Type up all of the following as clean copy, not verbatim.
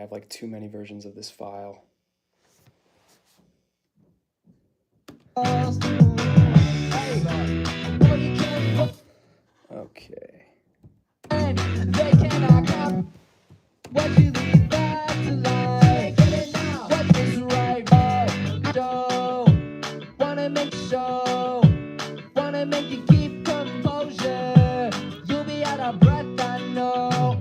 have like too many versions of this file. Okay. They cannot come. What you leave back to life. What is right? Don't wanna make show. Wanna make you keep composure. You'll be out of breath, I know.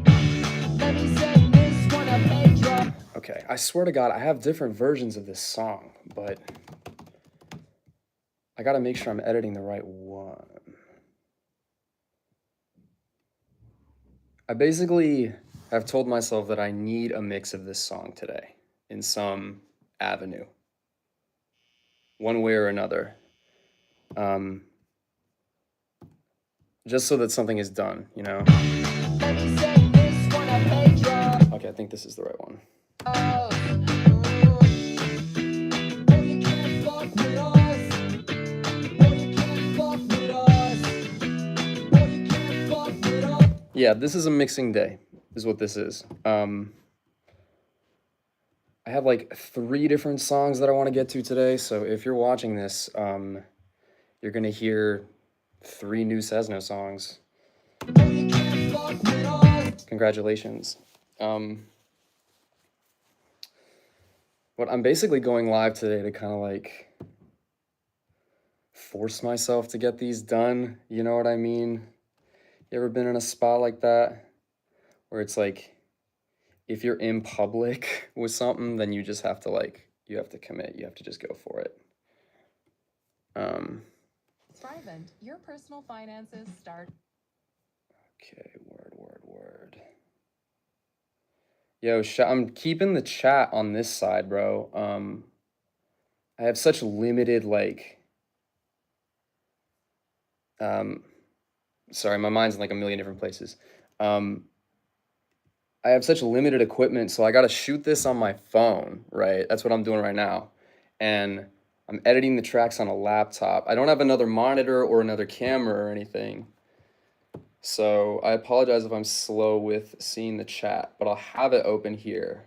Let me sing this one a Pedro. Okay, I swear to God, I have different versions of this song, but I gotta make sure I'm editing the right one. I basically have told myself that I need a mix of this song today in some avenue, one way or another, just so that something is done, you know? Okay, I think this is the right one. Yeah, this is a mixing day, is what this is. I have like 3 different songs that I want to get to today, so if you're watching this, you're gonna hear 3 new Sezno songs. Congratulations. But I'm basically going live today to kind of like force myself to get these done, you know what I mean? You ever been in a spot like that where it's like, if you're in public with something, then you just have to like, you have to commit, you have to just go for it. Thrivent, your personal finances start. Okay, word. Yo, I'm keeping the chat on this side, bro. I have such limited, like, sorry, my mind's in like a million different places. I have such limited equipment, so I gotta shoot this on my phone, right? That's what I'm doing right now. And I'm editing the tracks on a laptop. I don't have another monitor or another camera or anything. So I apologize if I'm slow with seeing the chat, but I'll have it open here.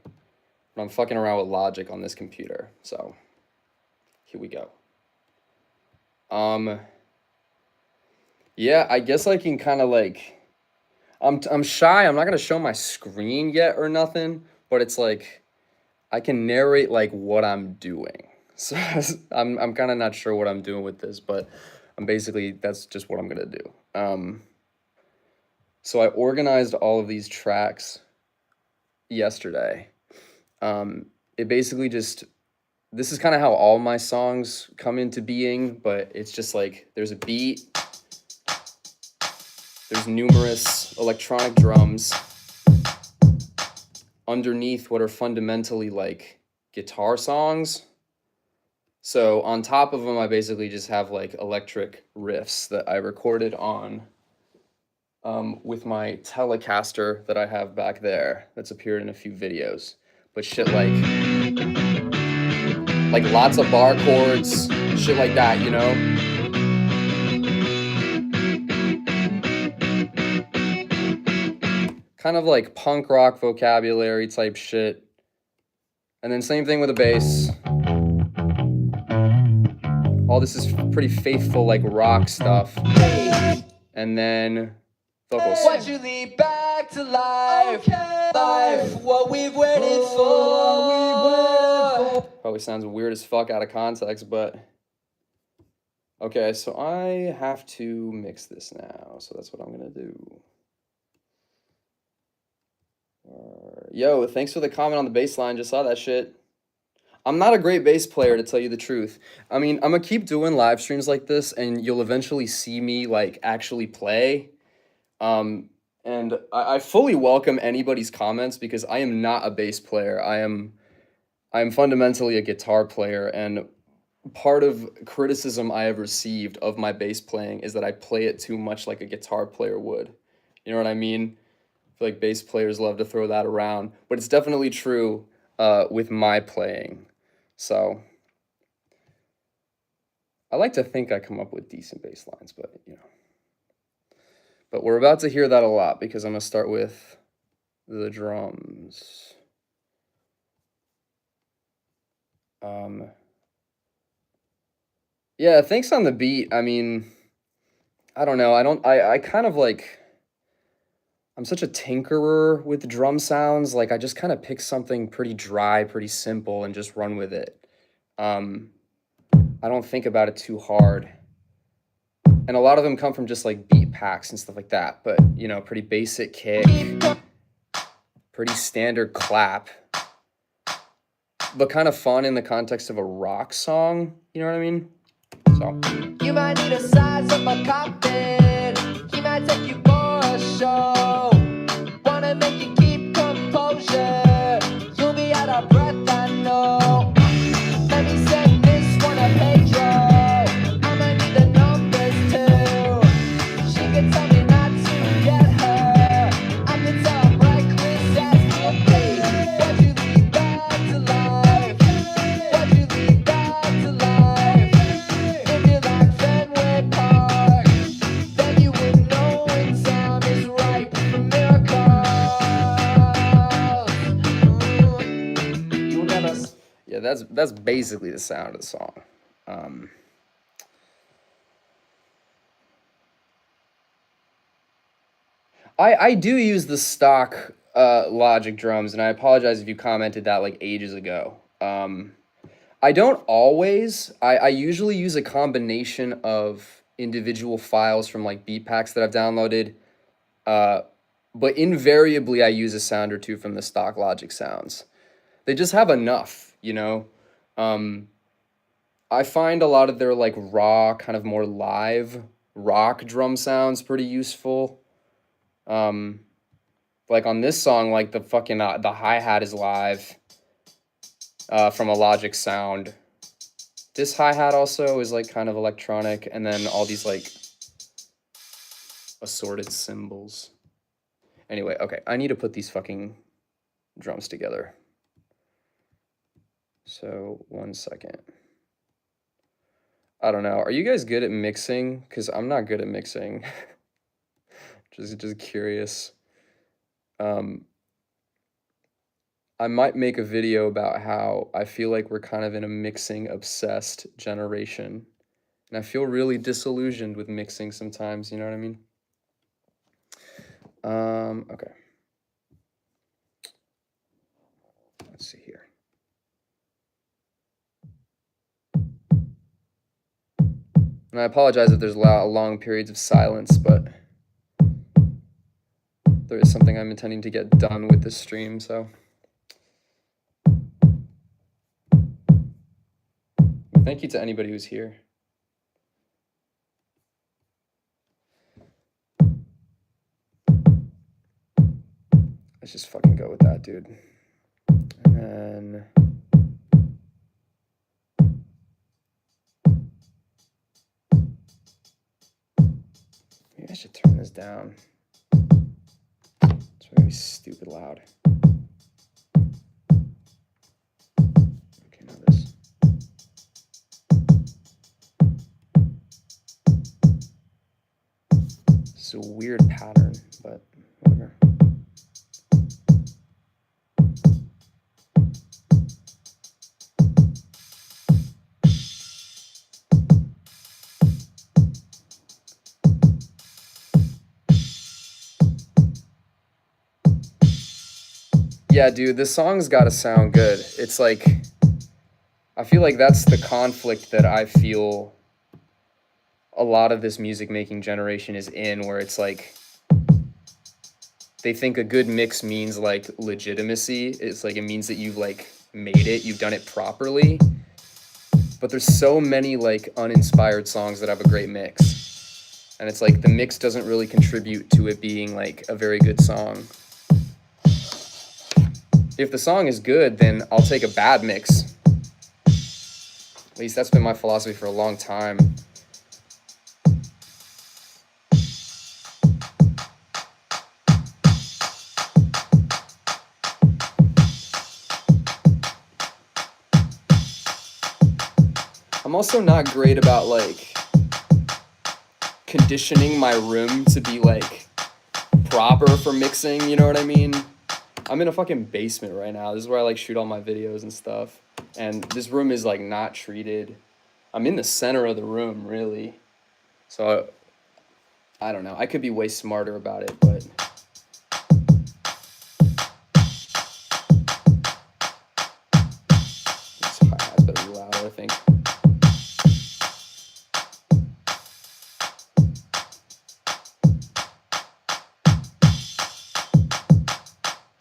But I'm fucking around with Logic on this computer, so here we go. Yeah, I guess I can kind of like, I'm shy. I'm not gonna show my screen yet or nothing, but it's like I can narrate like what I'm doing. So I'm kind of not sure what I'm doing with this, but I'm basically, that's just what I'm gonna do. So I organized all of these tracks yesterday. It basically just, this is kind of how all my songs come into being, but it's just like there's a beat, there's numerous electronic drums underneath what are fundamentally like guitar songs. So on top of them, I basically just have like electric riffs that I recorded on with my Telecaster that I have back there that's appeared in a few videos. But shit like lots of bar chords, shit like that, you know? Kind of like punk rock vocabulary type shit. And then same thing with the bass. All this is pretty faithful like rock stuff. And then vocals. What you lead back to life, okay. Life, what we've waited for. Probably sounds weird as fuck out of context, but okay, so I have to mix this now, so that's what I'm gonna do. Yo, thanks for the comment on the bass line, just saw that shit. I'm not a great bass player, to tell you the truth. I mean, I'm gonna keep doing live streams like this, and you'll eventually see me like actually play. And I fully welcome anybody's comments because I am not a bass player. I am fundamentally a guitar player, and part of criticism I have received of my bass playing is that I play it too much like a guitar player would. You know what I mean? I feel like bass players love to throw that around, but it's definitely true with my playing. So I like to think I come up with decent bass lines, but you know. But we're about to hear that a lot because I'm gonna start with the drums. Yeah, thanks on the beat. I mean, I don't know. I kind of like, I'm such a tinkerer with drum sounds. Like, I just kind of pick something pretty dry, pretty simple, and just run with it. I don't think about it too hard. And a lot of them come from just like beat packs and stuff like that. But, you know, pretty basic kick, pretty standard clap, but kind of fun in the context of a rock song. You know what I mean? So. You might need a size of a cockpit. He might take you for a show. Wanna make you keep composure. You'll be out of breath, I know. Let me send this one to Pedro. I'ma need the numbers too. She can tell me not to get her. I can tell I'm reckless as can be. Why'd you leave back to life? Why'd you leave back to life? If you like Fenway Park, then you would know when time is ripe for miracles. You'll never. Yeah, that's basically the sound of the song. I do use the stock Logic drums, and I apologize if you commented that like ages ago. I don't always. I usually use a combination of individual files from like beat packs that I've downloaded, but invariably I use a sound or two from the stock Logic sounds. They just have enough, you know? I find a lot of their like raw, kind of more live rock drum sounds pretty useful. Like on this song, like the fucking the hi-hat is live from a Logic sound. This hi-hat also is like kind of electronic, and then all these like assorted cymbals. Anyway, okay, I need to put these fucking drums together. So 1 second. I don't know. Are you guys good at mixing? Because I'm not good at mixing. just curious. I might make a video about how I feel like we're kind of in a mixing obsessed generation. And I feel really disillusioned with mixing sometimes, you know what I mean? Okay. Let's see here. And I apologize if there's long periods of silence, but there is something I'm intending to get done with this stream, so. Thank you to anybody who's here. Let's just fucking go with that, dude. And then... maybe I should turn this down. It's really stupid loud. Okay, now this. It's a weird pattern, but whatever. Yeah, dude, this song's gotta sound good. It's like, I feel like that's the conflict that I feel a lot of this music making generation is in, where it's like, they think a good mix means like legitimacy. It's like, it means that you've like made it, you've done it properly. But there's so many like uninspired songs that have a great mix. And it's like, the mix doesn't really contribute to it being like a very good song. If the song is good, then I'll take a bad mix. At least that's been my philosophy for a long time. I'm also not great about like conditioning my room to be like proper for mixing, you know what I mean? I'm in a fucking basement right now. This is where I like shoot all my videos and stuff. and this room is like not treated. I'm in the center of the room, really. So I don't know. I could be way smarter about it, but this hi-hat's better be louder, I think.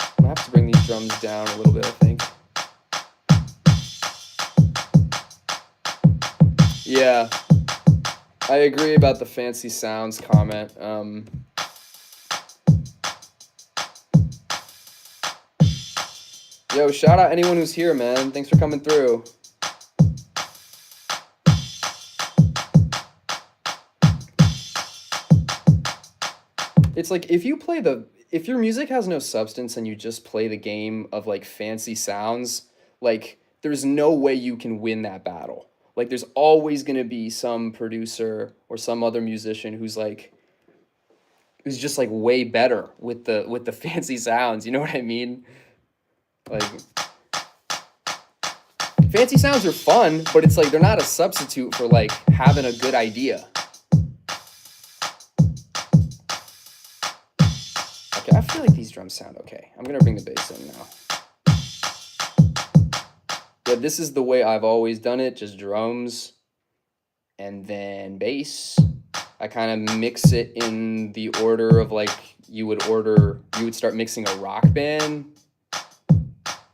I'm gonna have to bring these drums down a little bit, I think. Yeah, I agree about the fancy sounds comment. Yo, shout out anyone who's here, man. Thanks for coming through. It's like if your music has no substance and you just play the game of like fancy sounds, like there's no way you can win that battle. Like there's always going to be some producer or some other musician who's just like way better with the fancy sounds, you know what I mean? Like fancy sounds are fun, but it's like they're not a substitute for like having a good idea. Okay, I feel like these drums sound okay. I'm gonna bring the bass in now. Yeah, this is the way I've always done it, just drums and then bass. I kind of mix it in the order of like you would start mixing a rock band,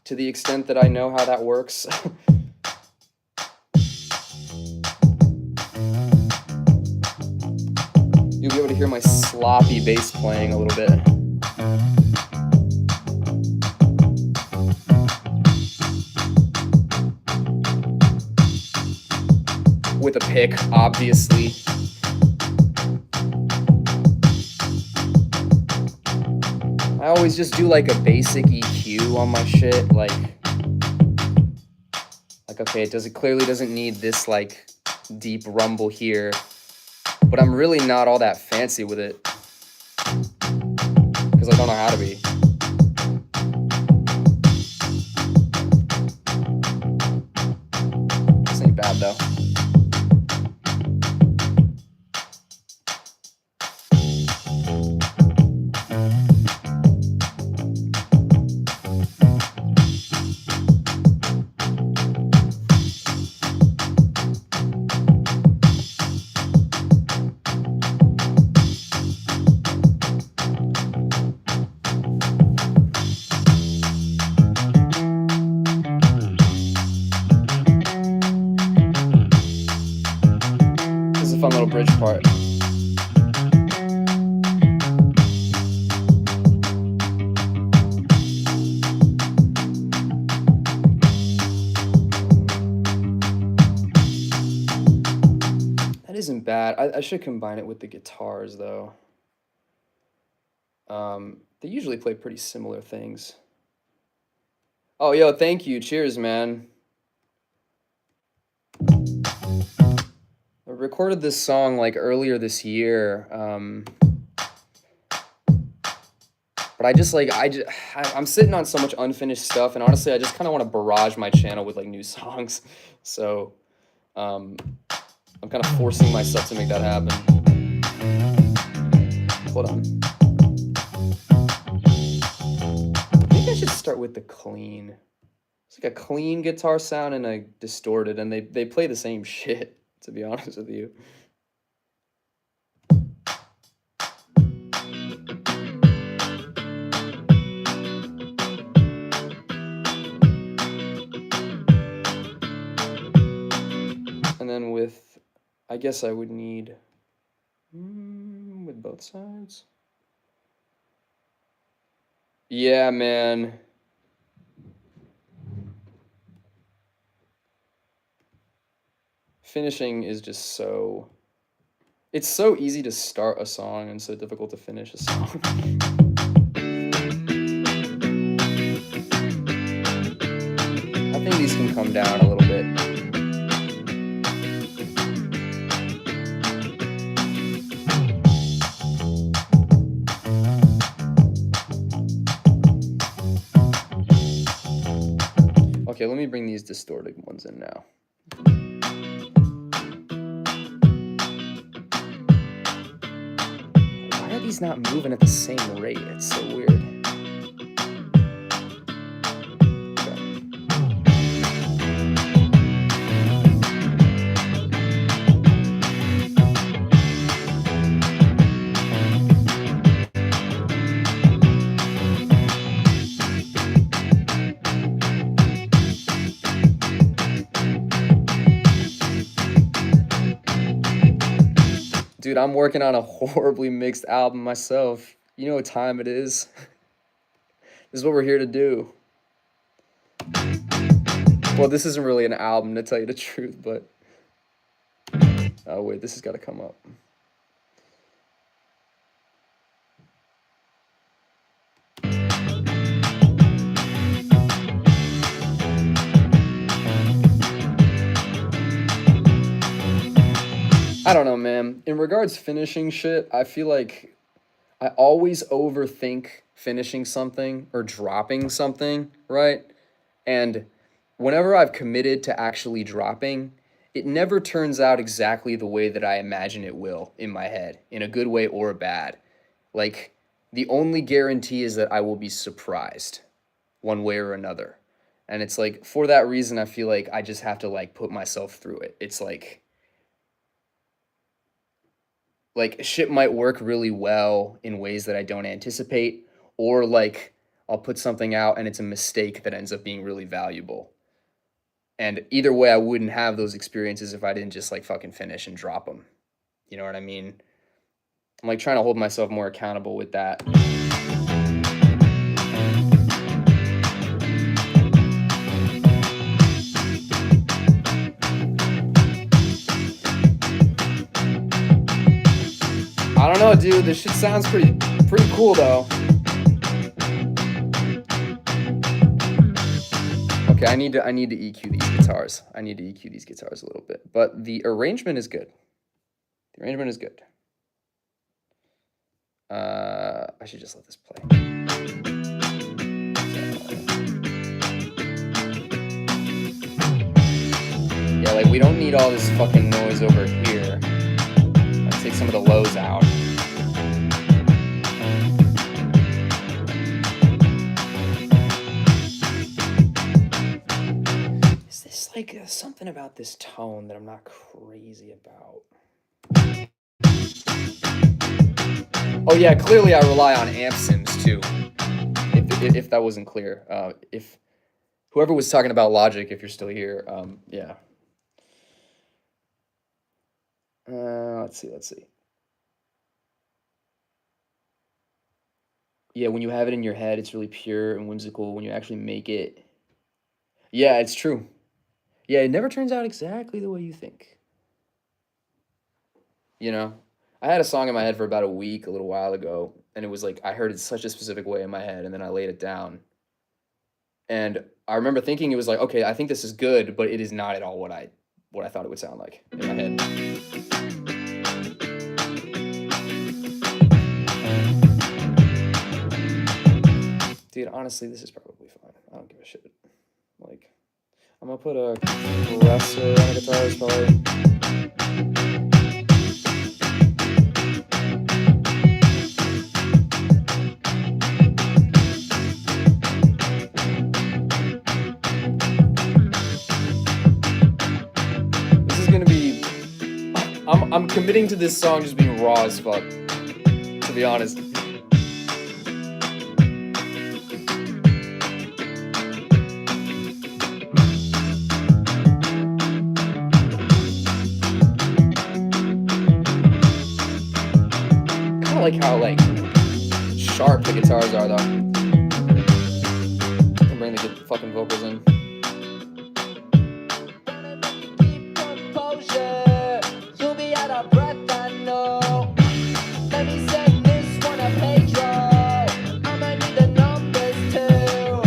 to the extent that I know how that works. You'll be able to hear my sloppy bass playing a little bit. With a pick, obviously. I always just do like a basic EQ on my shit, like okay, it clearly doesn't need this like deep rumble here, but I'm really not all that fancy with it because I don't know how to be. This ain't bad though. Fun little bridge part. That isn't bad. I should combine it with the guitars though. They usually play pretty similar things. Oh, yo, thank you. Cheers, man. I recorded this song like earlier this year, but I'm sitting on so much unfinished stuff, and honestly, I just kind of want to barrage my channel with like new songs. So, I'm kind of forcing myself to make that happen. Hold on. I think I should start with the clean. It's like a clean guitar sound and a distorted, and they play the same shit, to be honest with you. And then with, I guess I would need, with both sides. Yeah, man. Finishing is just so, it's so easy to start a song and so difficult to finish a song. I think these can come down a little bit. Okay, let me bring these distorted ones in now. Why are these not moving at the same rate? It's so weird. Dude, I'm working on a horribly mixed album myself. You know what time it is. This is what we're here to do. Well, this isn't really an album, to tell you the truth, but... Oh, wait, this has got to come up. I don't know, man. In regards finishing shit, I feel like I always overthink finishing something or dropping something, right? And whenever I've committed to actually dropping, it never turns out exactly the way that I imagine it will in my head, in a good way or a bad. Like, the only guarantee is that I will be surprised one way or another. And it's like, for that reason, I feel like I just have to, like, put myself through it. It's like shit might work really well in ways that I don't anticipate, or like I'll put something out and it's a mistake that ends up being really valuable. And either way, I wouldn't have those experiences if I didn't just like fucking finish and drop them. You know what I mean? I'm like trying to hold myself more accountable with that. I don't know, dude. This shit sounds pretty cool, though. Okay, I need to EQ these guitars. I need to EQ these guitars a little bit, but the arrangement is good. The arrangement is good. I should just let this play. Yeah, like we don't need all this fucking noise over here. Let's take some of the lows out. Is this like something about this tone that I'm not crazy about? Oh yeah, clearly I rely on amp sims too. If that wasn't clear, if whoever was talking about Logic, if you're still here, yeah. Let's see. Yeah, when you have it in your head, it's really pure and whimsical. When you actually make it, yeah, it's true. Yeah, it never turns out exactly the way you think. You know, I had a song in my head for about a week a little while ago, and it was like I heard it such a specific way in my head, and then I laid it down. And I remember thinking it was like, okay, I think this is good, but it is not at all what I thought it would sound like in my head. Dude, honestly, this is probably fine. I don't give a shit. Like, I'm gonna put a compressor on the guitars probably. This is gonna be... I'm committing to this song just being raw as fuck, to be honest. Like how like sharp the guitars are though. I'll bring the good fucking vocals in. Keep composure. You'll be out of breath, I know. Let me send this one to Pedro. I'ma need the numbers too.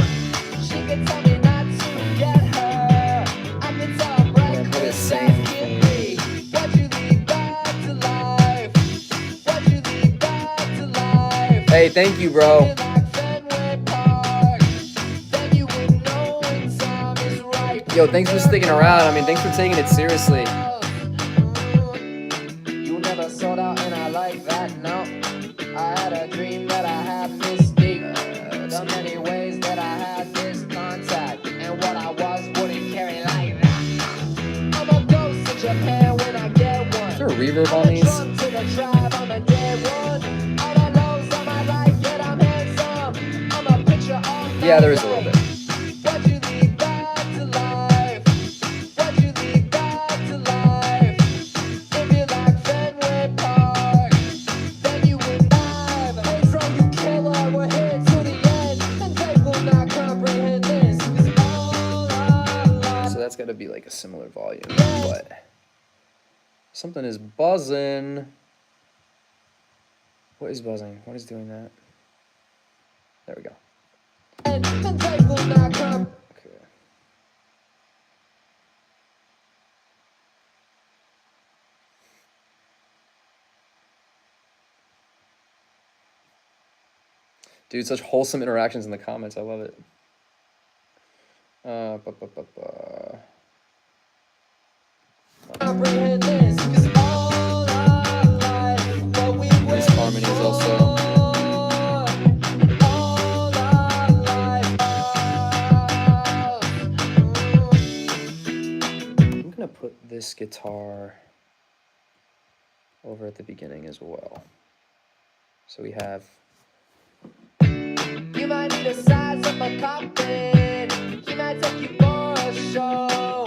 She can tell me not to get her. I can tell I'm reckless and skippy. What you leave back to life? What you leave back to life? Hey, thank you, bro. Like Fenway Park. Then you would know when time is right. Yo, thanks for sticking around. I mean, thanks for taking it seriously. You never sold out, and I like that. No, I had a dream that I had mystique. The many ways that I had this contact, and what I was wouldn't carry like that. I'm a ghost in Japan when I get one. Is there a reverb on these? I'm a to the tribe, I'm a dead one. All the lows on my life, yet I'm handsome. I'm a picture of my Yeah, there is a little bit. What you leave back to life? What you leave back to life? If you like Fenway Park, then you would dive. Hey, from you killer, we're here to the end, and they will not comprehend this. 'Cause all our lives. So that's got to be like a similar volume, but something is buzzing. What is buzzing? What is doing that? There we go. And they will not comprehend. Okay. Dude, such wholesome interactions in the comments. I love it. Comprehend this, 'cause all our life, what we Nice harmonies also. all our life. I'm gonna put this guitar over at the beginning as well. So we have. You might need the size of a coffin. He might take you for a show.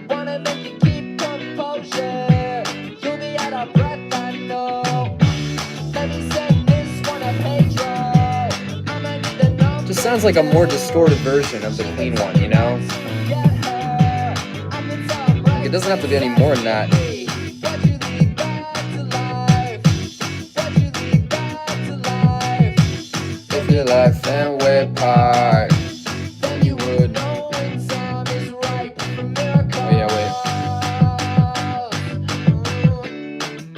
Wanna make you keep composure. You'll be out of breath, I know. Let me send this one to Pedro. I'ma need the number. Just sounds like a more distorted version of the clean one, you know? Like, it doesn't have to be any more than that. What you leave back to life? What you leave back to life? If you like Fenway Park, Then you would know when time is right for miracles. Oh, yeah,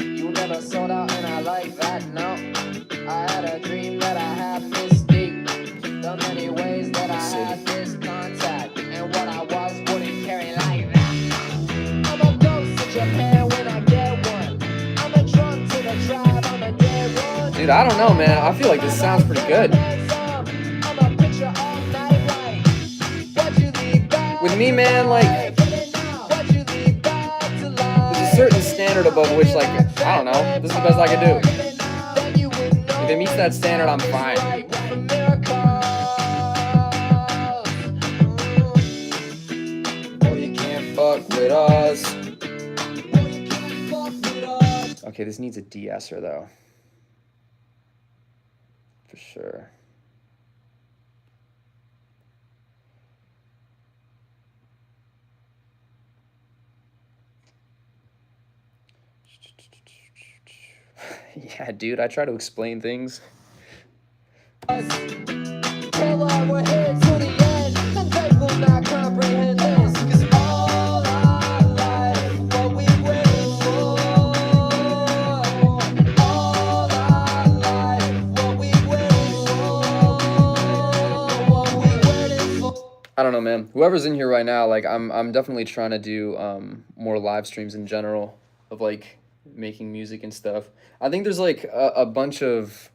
You never sold out, and I like that. No, I had a dream that I had mystique. The many ways that I had this contact, and what I was wouldn't carry like that. I'm a ghost in Japan when I get one. I'm a drunk to the tribe, I'm a dead one. Dude, I don't know, man. I feel like this sounds pretty good. I'm a picture all night light. What you leave back With me, man, like, what you leave back to life. there's a certain standard above which, like, I don't know, this is the best I can do. Then you would know If it meets that standard, I'm fine. right for miracles. Oh, you can't fuck with us. Oh, you can't fuck with us. Okay, this needs a de-esser, though. For sure. Yeah, dude, I try to explain things. Killer, we're here to the end, and they will not comprehend this. 'Cause all our life, what we waited for. All our life, what we waited for. What we waited for. I don't know, man. Whoever's in here right now, like, I'm definitely trying to do more live streams in general of like making music and stuff. I think there's like a bunch of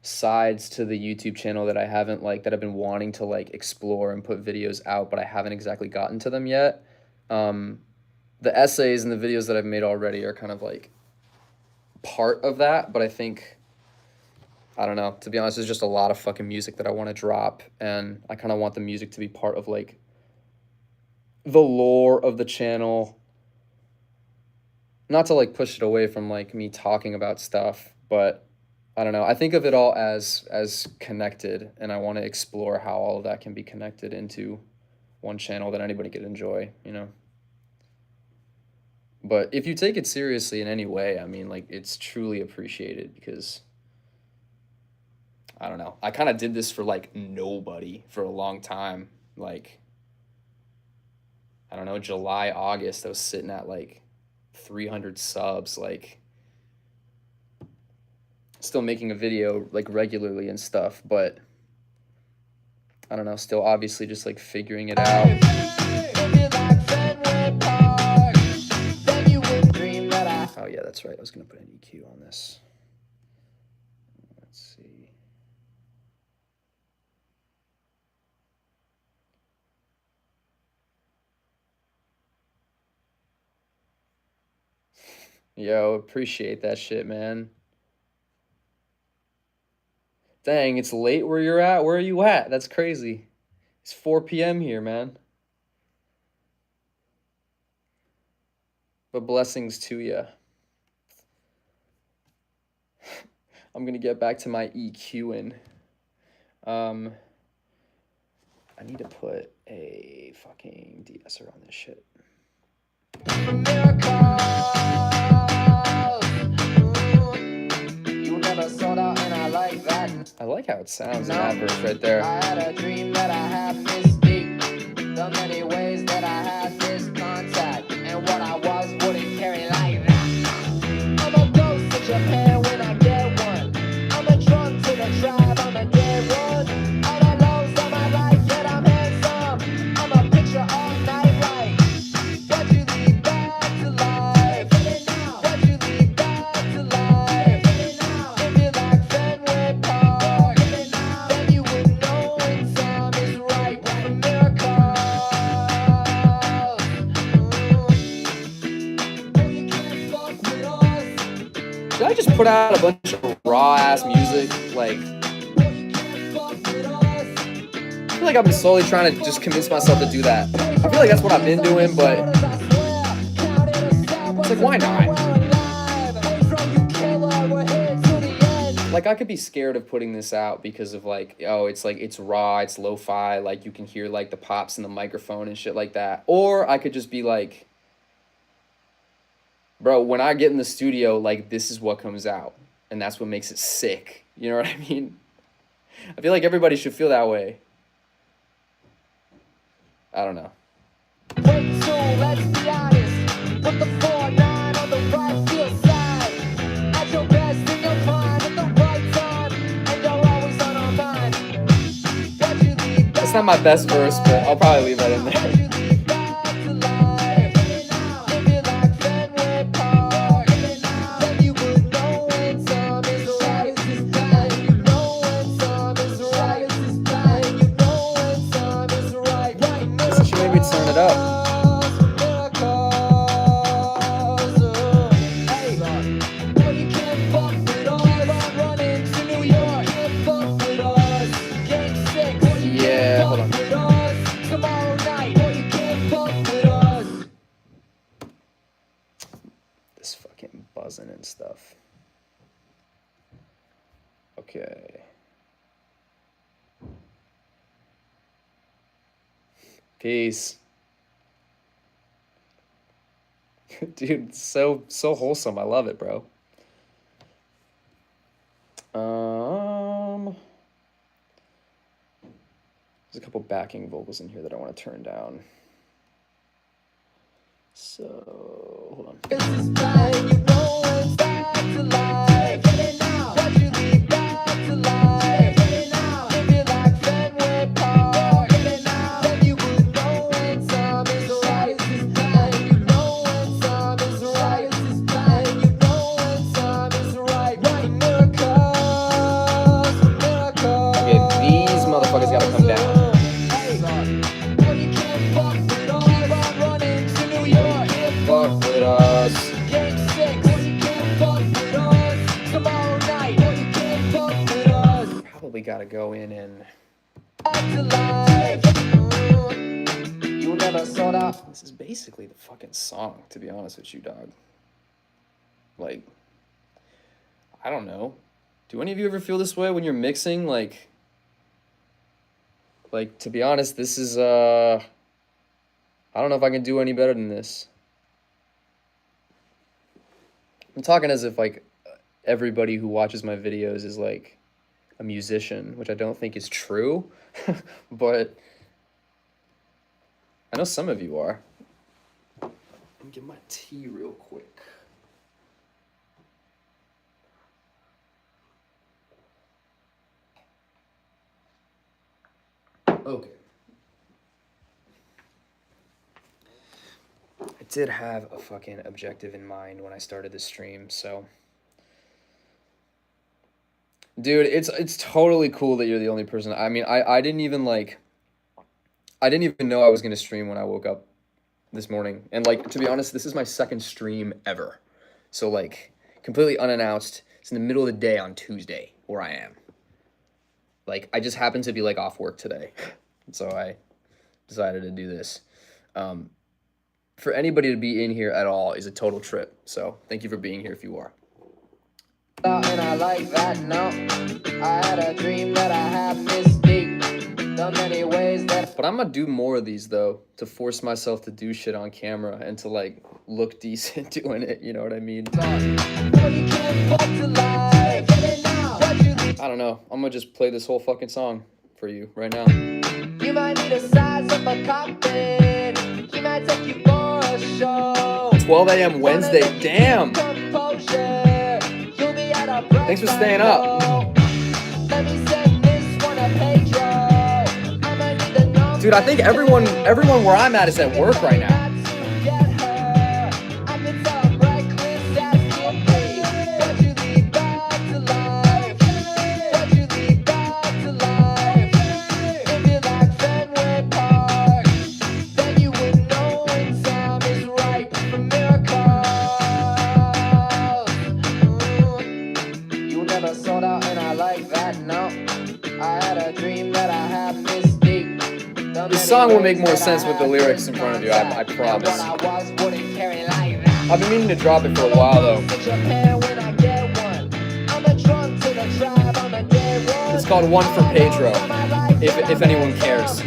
sides to the YouTube channel that I haven't like that I've been wanting to like explore and put videos out, but I haven't exactly gotten to them yet. The essays and the videos that I've made already are kind of like part of that, but I think, I don't know, to be honest, there's just a lot of fucking music that I want to drop, and I kind of want the music to be part of like the lore of the channel. Not to like push it away from like me talking about stuff, but I don't know. I think of it all as connected, and I want to explore how all of that can be connected into one channel that anybody could enjoy, you know. But if you take it seriously in any way, I mean, like, it's truly appreciated because, I don't know, I kind of did this for like nobody for a long time. Like, I don't know, July, August, I was sitting at like 300 subs, like still making a video like regularly and stuff, but I don't know, still obviously just like figuring it out. that's right. I was going to put an EQ on this. Let's see. Yo, appreciate that shit, man. Dang, it's late where you're at. Where are you at? That's crazy. It's 4 p.m. here, man. But blessings to you. I'm gonna get back to my EQing. I need to put a fucking de-esser on this shit. You never sold out, and I like that. I like how it sounds in that verse right there. I had a dream that I had this deep. The many ways that I had this contact, and what I was wouldn't carry like that. I'm a ghost to Japan when I get one. I'm a drunk to the tribe, I'm a dead one. All the lows of my life, yet I'm handsome. I'm a picture all night like what you leave back to life. What you leave back to life. If you like Fenway Park, then you would know when time is right. What a miracle. You can't fuck with us. Did I just put out a bunch of raw ass music? Like, You can't fuck with us. I feel like I've been slowly trying to just convince myself to do that. I feel like that's what I've been doing, but it's like, why not? Like, I could be scared of putting this out because of like, oh, it's like, it's raw, it's lo-fi, like you can hear like the pops in the microphone and shit like that. Or I could just be like, bro, when I get in the studio, like, this is what comes out. And that's what makes it sick. You know what I mean? I feel like everybody should feel that way. I don't know. Way too, let's be honest. Put the 4-9 on the right field side. At your best in your prime at the right time, and you're always on our mind. What you leave That's not my best verse, but I'll probably leave that in what there. you leave back to life. If you like Fenway Park, then you would know when time is right. And you know when time is right. And you know when time is right. Listen, she made me turn it up. Yeah, hold on. This fucking buzzing and stuff. Okay. Peace. Dude, it's so wholesome. I love it, bro. There's a couple backing vocals in here that I want to turn down. So, hold on. Okay, these motherfuckers gotta come down. Fuck with us. Probably gotta go in and. This is basically the fucking song, to be honest with you, dog. Like, I don't know. Do any of you ever feel this way when you're mixing? Like, to be honest, this is, I don't know if I can do any better than this. I'm talking as if, like, everybody who watches my videos is, like, a musician, which I don't think is true. But I know some of you are. Let me get my tea real quick. Okay. My did have a fucking objective in mind when I started this stream, so. Dude, it's totally cool that you're the only person. I mean, I didn't even like, I didn't even know I was gonna stream when I woke up this morning. And like, to be honest, this is my second stream ever. So like, completely unannounced. It's in the middle of the day on Tuesday where I am. Like, I just happened to be like off work today. So I decided to do this. For anybody to be in here at all is a total trip. So thank you for being here if you are. And I like that note. I had a dream that I have mystique. The many ways that But I'm gonna do more of these though, to force myself to do shit on camera and to like look decent doing it, you know what I mean? I don't know. I'm gonna just play this whole fucking song for you right now. you might need a size of a cockpit. He might take you for a show. 12 a.m. Wednesday. Damn. Thanks for staying up. Dude, I think everyone where I'm at is at work right now. This song will make more sense with the lyrics in front of you, I promise. I've been meaning to drop it for a while though. It's called One for Pedro, if anyone cares.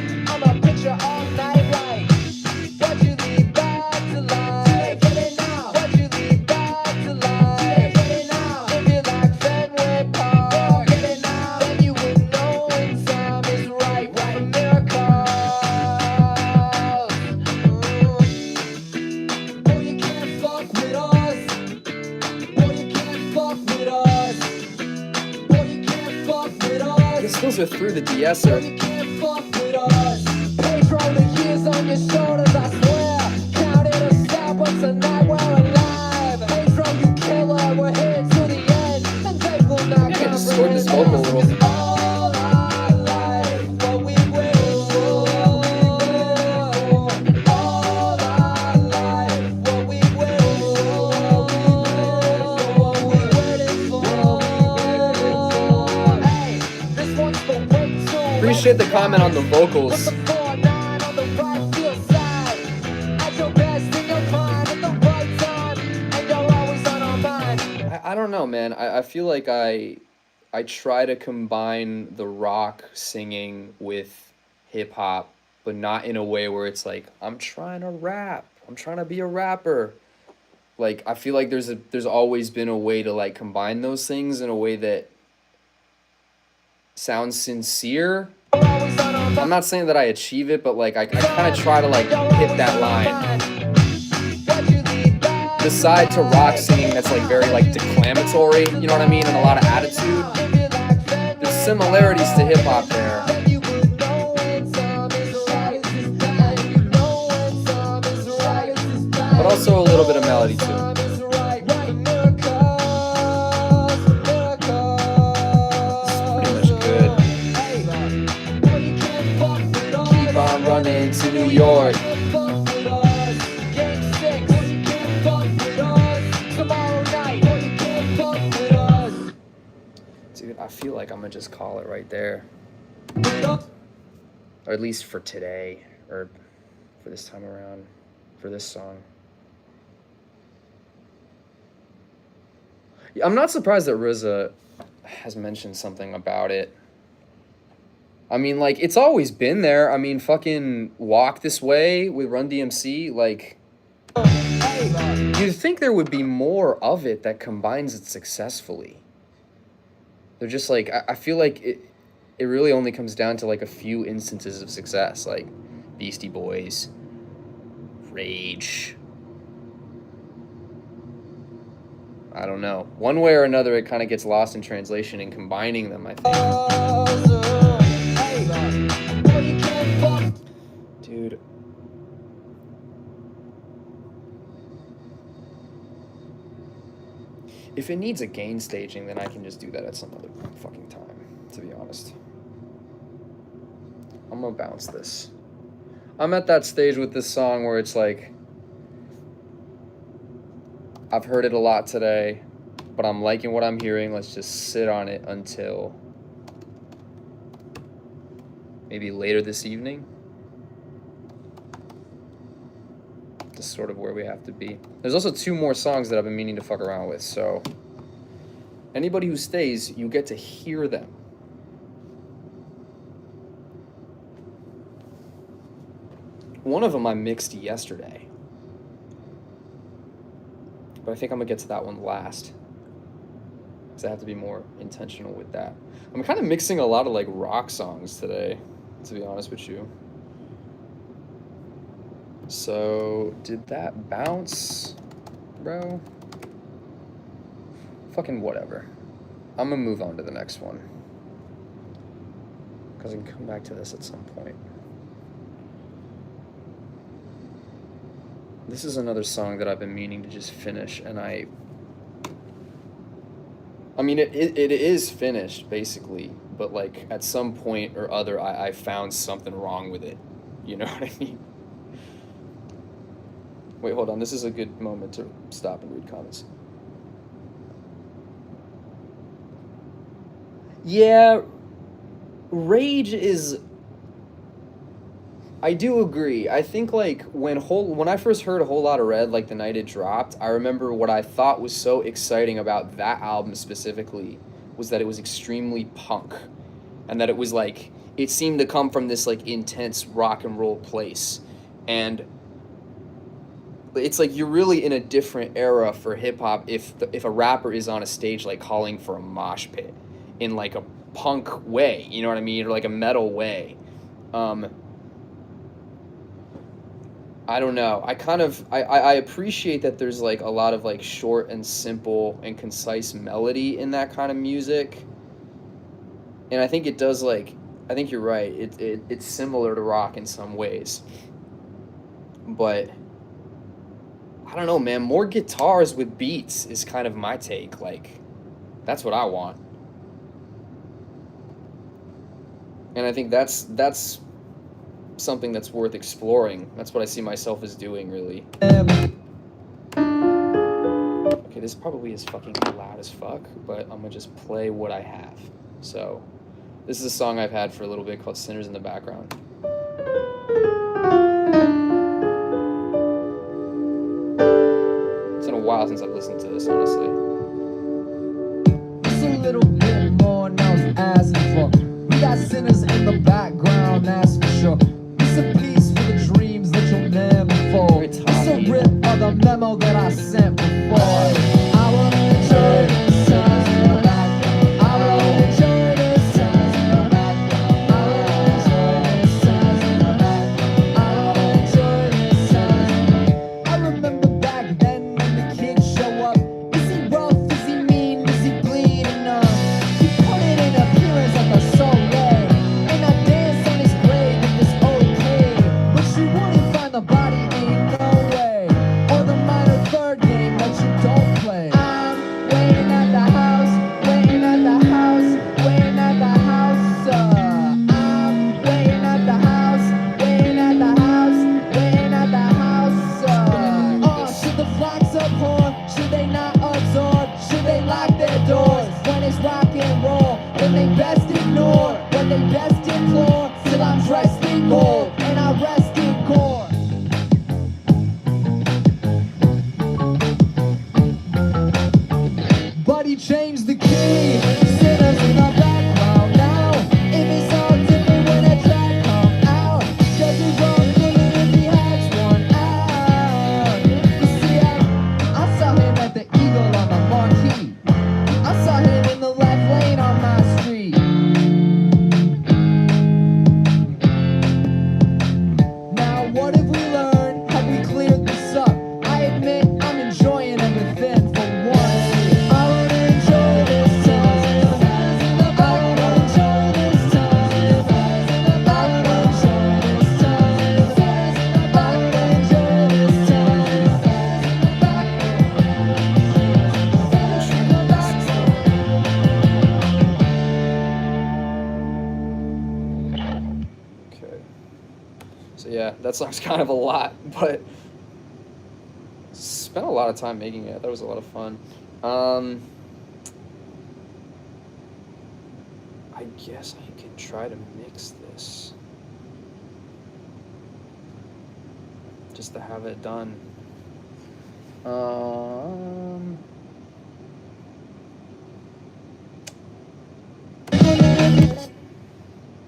Those are through the de-esser. I can distort this vocal a little. Appreciate the comment on the vocals. I don't know, man. I feel like I try to combine the rock singing with hip hop, but not in a way where it's like I'm trying to rap. I'm trying to be a rapper. Like I feel like there's always been a way to like combine those things in a way that sounds sincere. I'm not saying that I achieve it, but like I kind of try to like hit that line. The side to rock singing that's like very like declamatory, you know what I mean, and a lot of attitude. There's similarities to hip hop there. But also a little bit of melody too. Running to New York. Dude, I feel like I'm gonna just call it right there. Or at least for today, or for this time around, for this song. Yeah, I'm not surprised that RZA has mentioned something about it. I mean, like, it's always been there. I mean, fucking Walk This Way with Run DMC, like, you'd think there would be more of it that combines it successfully. They're just, like, I feel like it really only comes down to, like, a few instances of success, like Beastie Boys, Rage. I don't know. One way or another, it kind of gets lost in translation and combining them, I think. Dude. If it needs a gain staging, then I can just do that at some other fucking time, to be honest. I'm gonna bounce this. I'm at that stage with this song where it's like, I've heard it a lot today, but I'm liking what I'm hearing. Let's just sit on it until maybe later this evening. That's sort of where we have to be. There's also 2 more songs that I've been meaning to fuck around with, so anybody who stays, you get to hear them. One of them I mixed yesterday, but I think I'm gonna get to that one last, because I have to be more intentional with that. I'm kind of mixing a lot of like rock songs today, to be honest with you. So, did that bounce, bro? Fucking whatever. I'm gonna move on to the next one, because I can come back to this at some point. This is another song that I've been meaning to just finish, and I mean, it is finished, basically, but, like, at some point or other, I found something wrong with it. You know what I mean? Wait, hold on. This is a good moment to stop and read comments. Yeah, Rage is... I do agree. I think, like, when I first heard A Whole Lotta Red, like, the night it dropped, I remember what I thought was so exciting about that album specifically was that it was extremely punk. And that it was, like, it seemed to come from this, like, intense rock and roll place. And it's like you're really in a different era for hip-hop if a rapper is on a stage, like, calling for a mosh pit in, like, a punk way, you know what I mean? Or, like, a metal way. I don't know. I appreciate that there's, like, a lot of, like, short and simple and concise melody in that kind of music. And I think it does, like, I think you're right. It's similar to rock in some ways. But I don't know, man. More guitars with beats is kind of my take. Like, that's what I want. And I think that's something that's worth exploring. That's what I see myself as doing, really. Okay, this probably is fucking loud as fuck, but I'm gonna just play what I have. So, this is a song I've had for a little bit called Sinners in the Background. It's been a while since I've listened to this, honestly. Just a little bit more now it's asking for. We got sinners in the background, that's for sure. It's a piece for the dreams that you'll never fold. It's a rip of the memo that I sent before. I wanna enjoy this time in the background. I wanna enjoy this time in the background. I wanna enjoy this time in the background. I wanna enjoy this time. I remember back then when the kids show up. Is he rough? Is he mean? Is he bleeding enough? He put it in appearance like a soul. The body ain't no way, or the minor third game that you don't play. I'm waiting at the house, waiting at the house, waiting at the house. I'm waiting at the house, waiting at the house, waiting at the house. Should the flocks abhor? Should they not absorb? Should they lock their doors when it's rock and roll? When they best ignore, when they best implore. Till I'm dressed in gold and I rest in gore. Buddy changed the key, sinners in the background now. If it's all different when that track come out, does it wrong feeling if he has one out? You see, I saw him at the Eagle on the marquee. I saw him in the left lane on my street. Now what have we learned? Have we cleared this up? I admit I'm enjoying everything for once. I wanna enjoy That song's kind of a lot, but spent a lot of time making it. That was a lot of fun. I guess I can try to mix this just to have it done.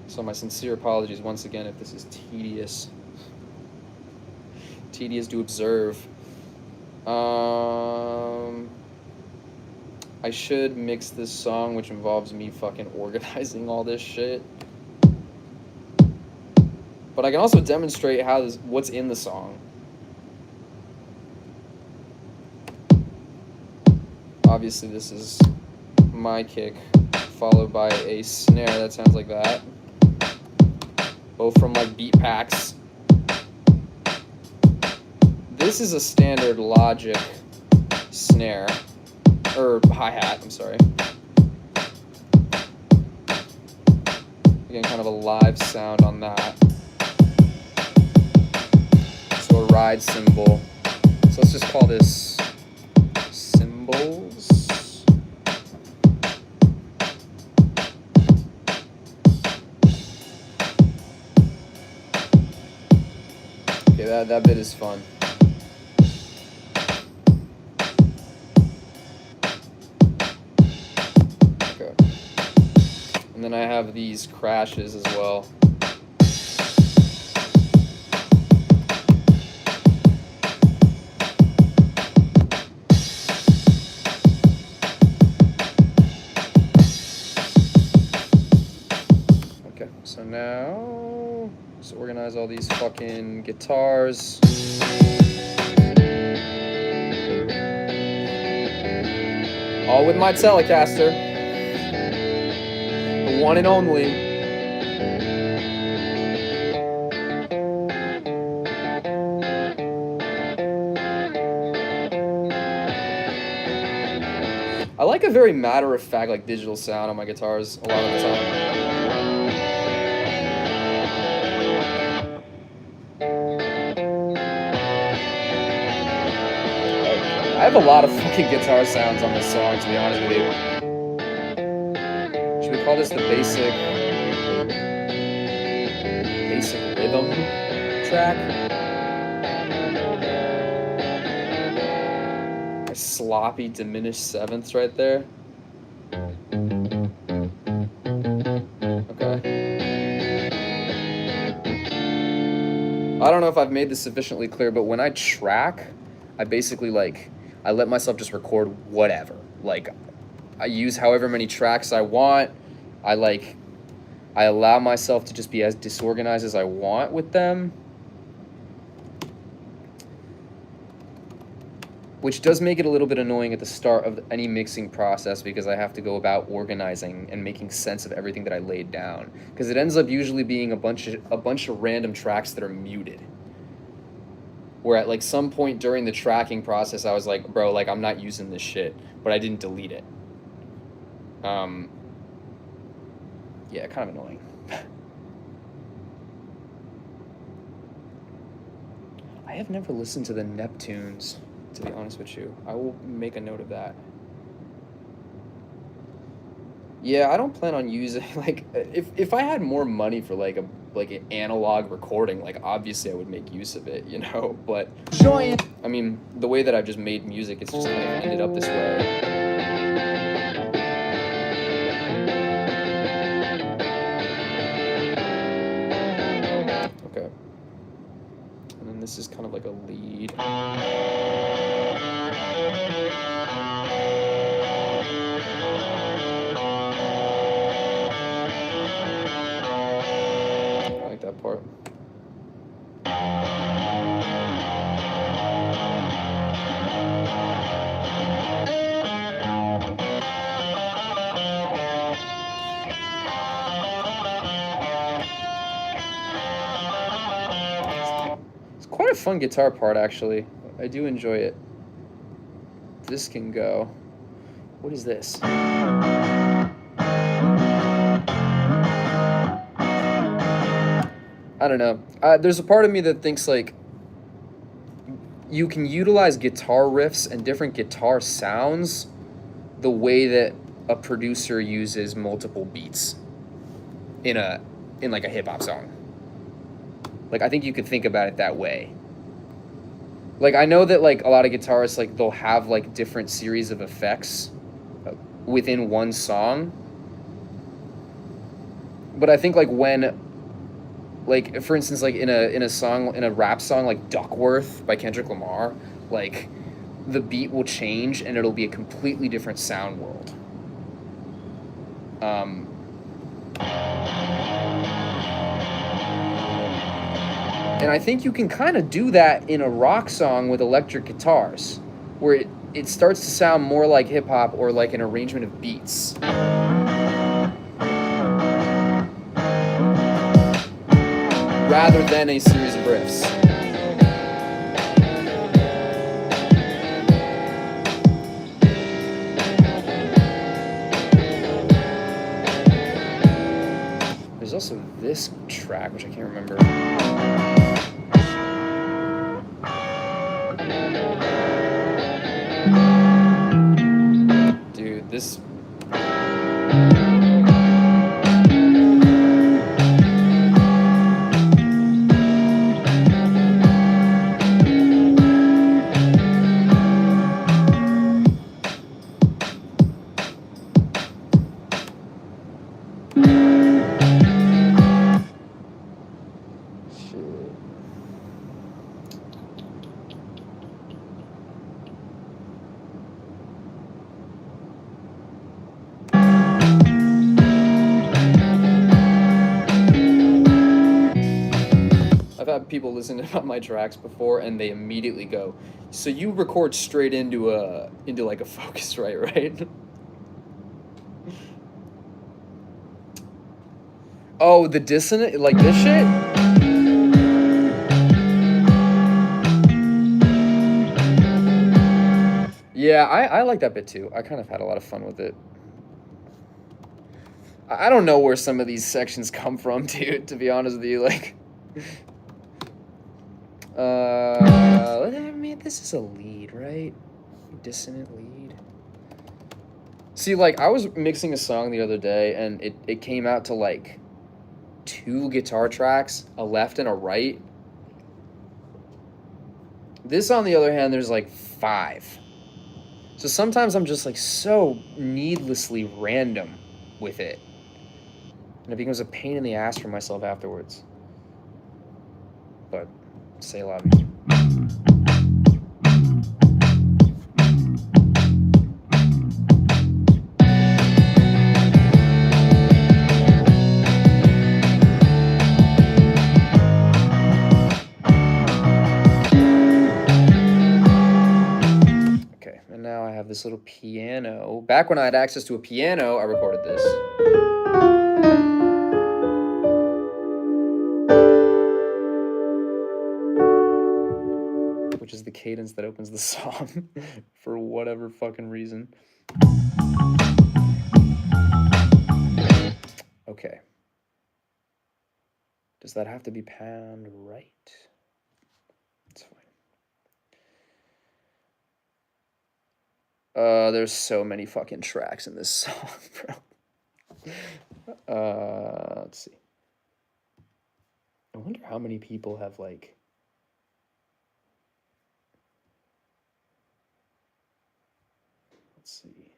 So my sincere apologies once again if this is tedious. Tedious to observe. I should mix this song, which involves me fucking organizing all this shit. But I can also demonstrate what's in the song. Obviously, this is my kick, followed by a snare that sounds like that. Both from like beat packs. This is a standard Logic snare, or hi-hat, I'm sorry. Again, kind of a live sound on that. So a ride cymbal. So let's just call this cymbals. Okay, that bit is fun. Okay. And then I have these crashes as well. Okay, so now let's organize all these fucking guitars. All with my Telecaster. The one and only. I like a very matter-of-fact, like, digital sound on my guitars a lot of the time. I have a lot of fucking guitar sounds on this song, to be honest with you. Should we call this the basic rhythm track? My sloppy diminished sevenths right there. Okay. I don't know if I've made this sufficiently clear, but when I track, I basically I let myself just record whatever. Like, I use however many tracks I want. I allow myself to just be as disorganized as I want with them. Which does make it a little bit annoying at the start of any mixing process because I have to go about organizing and making sense of everything that I laid down. Because it ends up usually being a bunch of random tracks that are muted. Where at some point during the tracking process, I was like, bro, I'm not using this shit, but I didn't delete it. Yeah, kind of annoying. I have never listened to the Neptunes, to be honest with you. I will make a note of that. Yeah, I don't plan on using, if I had more money for, an analog recording, obviously I would make use of it, you know? But, I mean, the way that I've just made music, it's just kind of ended up this way. Okay. And then this is kind of like a lead. That part. It's quite a fun guitar part, actually. I do enjoy it. This can go. What is this? I don't know. There's a part of me that thinks like you can utilize guitar riffs and different guitar sounds the way that a producer uses multiple beats in like a hip hop song. Like I think you could think about it that way. Like I know that like a lot of guitarists like they'll have like different series of effects within one song. But I think like when like for instance like in a song in a rap song like Duckworth by Kendrick Lamar, like the beat will change and it'll be a completely different sound world. And I think you can kind of do that in a rock song with electric guitars, where it starts to sound more like hip hop or like an arrangement of beats. Rather than a series of riffs. There's also this track, which I can't remember. Dude, this... people listen to my tracks before and they immediately go, so you record straight into like a Focusrite, right? Oh, the dissonant, like this shit? Yeah, I like that bit too. I kind of had a lot of fun with it. I don't know where some of these sections come from, dude, to be honest with you, like... I mean, this is a lead, right? Dissonant lead. See, like, I was mixing a song the other day, and it came out to, like, 2 guitar tracks, a left and a right. This, on the other hand, there's, like, 5. So sometimes I'm just, like, so needlessly random with it. And it becomes a pain in the ass for myself afterwards. But... say la vie. Okay, and now I have this little piano. Back when I had access to a piano, I recorded this. Which is the cadence that opens the song for whatever fucking reason. Okay. Does that have to be panned right? It's fine. There's so many fucking tracks in this song, bro. Let's see. I wonder how many people have, like... Let's see.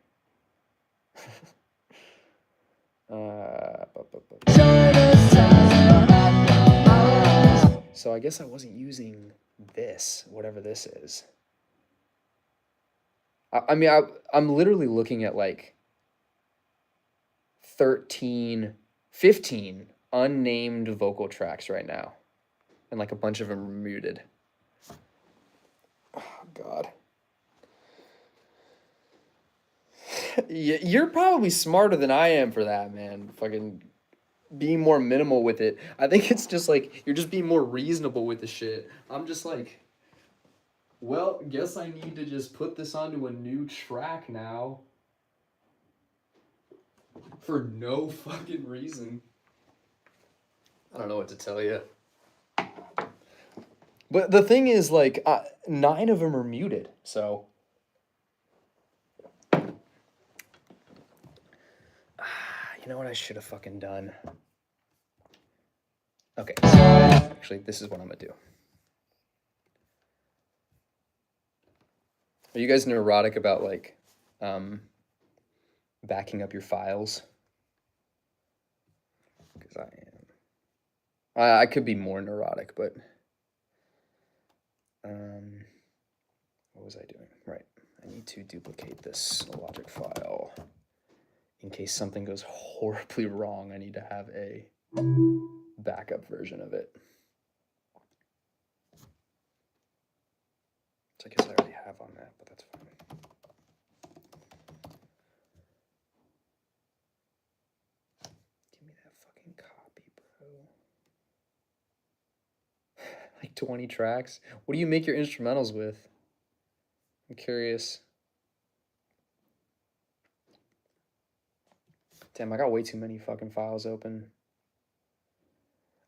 So I guess I wasn't using this, whatever this is. I mean, I'm literally looking at like 13, 15 unnamed vocal tracks right now. And like a bunch of them are muted. Oh, God. You're probably smarter than I am for that, man. Fucking being more minimal with it. I think it's just like you're just being more reasonable with the shit. I'm just like, well, guess I need to just put this onto a new track now. For no fucking reason. I don't know what to tell you. But the thing is, like, 9 of them are muted, so. You know what I should have fucking done? Okay. Actually, this is what I'm gonna do. Are you guys neurotic about, like, backing up your files? Because I am. I could be more neurotic, but what was I doing? Right. I need to duplicate this logic file. In case something goes horribly wrong, I need to have a backup version of it. So I guess I already have on that, but that's fine. Give me that fucking copy, bro. Like 20 tracks? What do you make your instrumentals with? I'm curious. Damn, I got way too many fucking files open.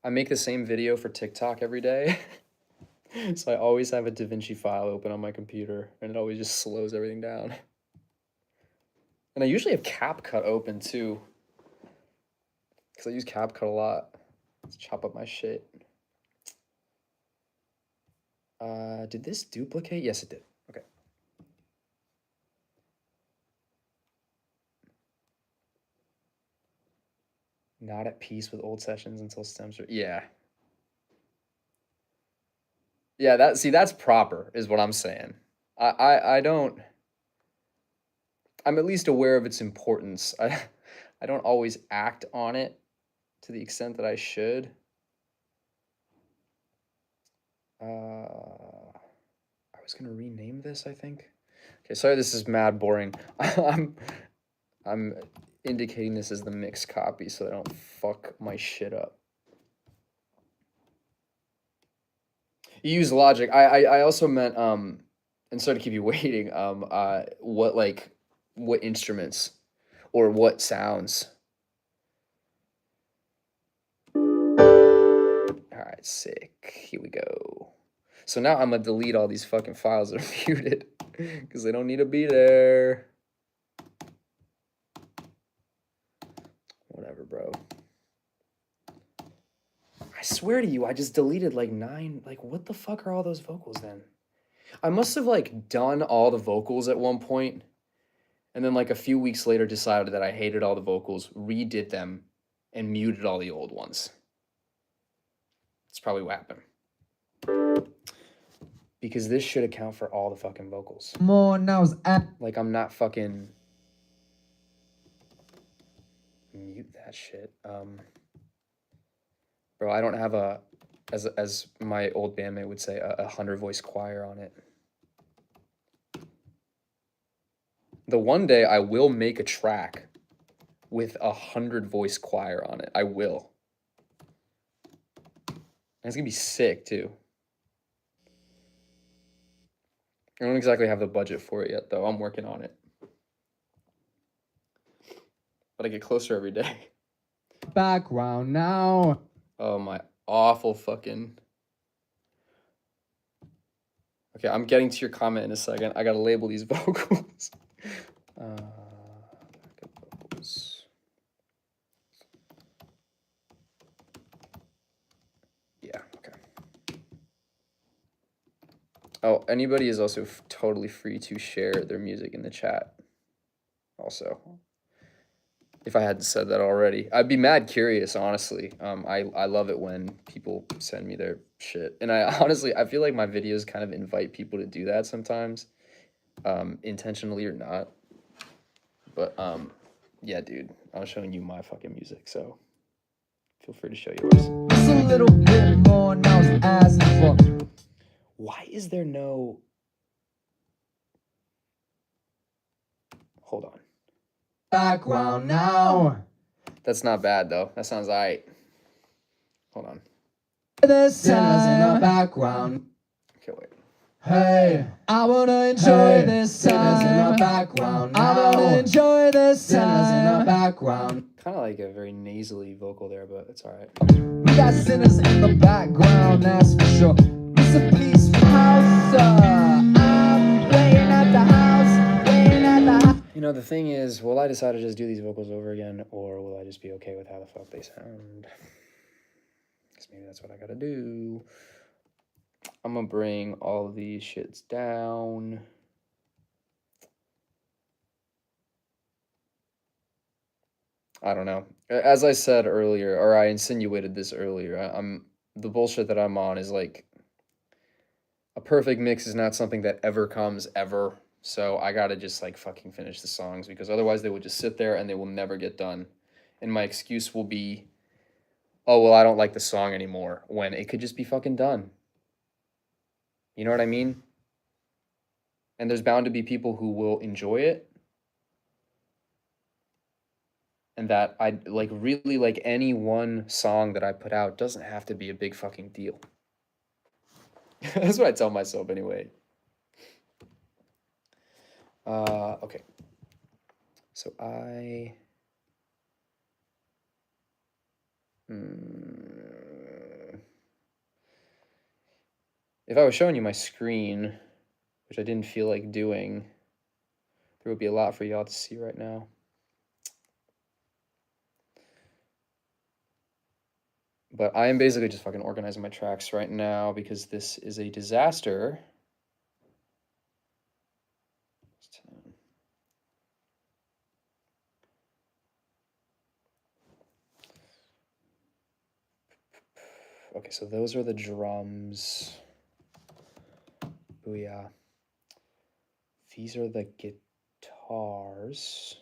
I make the same video for TikTok every day. So I always have a DaVinci file open on my computer, and it always just slows everything down. And I usually have CapCut open too, because I use CapCut a lot. Let's chop up my shit. Did this duplicate? Yes, it did. Okay. Not at peace with old sessions until stems are, yeah. Yeah, that's proper, is what I'm saying. I don't, I'm at least aware of its importance. I don't always act on it to the extent that I should. I was gonna rename this, I think. Okay, sorry, this is mad boring. I'm indicating this as the mixed copy so I don't fuck my shit up. You use Logic. I also meant and sorry to keep you waiting. What instruments or what sounds? All right, sick. Here we go. So now I'm gonna delete all these fucking files that are muted because they don't need to be there. Whatever, bro. I swear to you, I just deleted like 9. Like, what the fuck are all those vocals then? I must have like done all the vocals at one point, and then like a few weeks later decided that I hated all the vocals, redid them, and muted all the old ones. That's probably what happened. Because this should account for all the fucking vocals. More nows. Like, I'm not fucking... Mute that shit. Bro, I don't have a, as my old bandmate would say, a 100-voice choir on it. The one day I will make a track with a 100-voice choir on it. I will. And it's gonna be sick, too. I don't exactly have the budget for it yet, though. I'm working on it. But I get closer every day. Background now. Oh, my awful fucking... Okay, I'm getting to your comment in a second. I gotta label these vocals. Vocals. Yeah, okay. Oh, anybody is also totally free to share their music in the chat. Also, if I hadn't said that already, I'd be mad curious, honestly. I love it when people send me their shit. And I honestly, I feel like my videos kind of invite people to do that sometimes, intentionally or not. But, yeah, dude, I'm showing you my fucking music, so feel free to show yours. Just a little bit more nows as fuck. Why is there no... Hold on. Background now. That's not bad, though. That sounds alright. Hold on. The sinners in the background. Okay, wait. Hey, I wanna enjoy this time. In the background now. I wanna enjoy this time. In the background. Kind of like a very nasally vocal there, but it's alright. We got sinners in the background, that's for sure. We It's a peaceful house. I'm playing at the house, playing at the house. You know, the thing is, will I decide to just do these vocals over again, or will I just be okay with how the fuck they sound? Because maybe that's what I gotta do. I'm gonna bring all of these shits down. I don't know. As I said earlier, or I insinuated this earlier, I'm the bullshit that I'm on is like a perfect mix is not something that ever comes ever. So I gotta just like fucking finish the songs because otherwise they will just sit there and they will never get done. And my excuse will be, oh well, I don't like the song anymore, when it could just be fucking done. You know what I mean? And there's bound to be people who will enjoy it. And that I like really like any one song that I put out doesn't have to be a big fucking deal. That's what I tell myself anyway. Okay. So if I was showing you my screen, which I didn't feel like doing, there would be a lot for y'all to see right now. But I am basically just fucking organizing my tracks right now because this is a disaster. Okay, so those are the drums. Booyah. These are the guitars.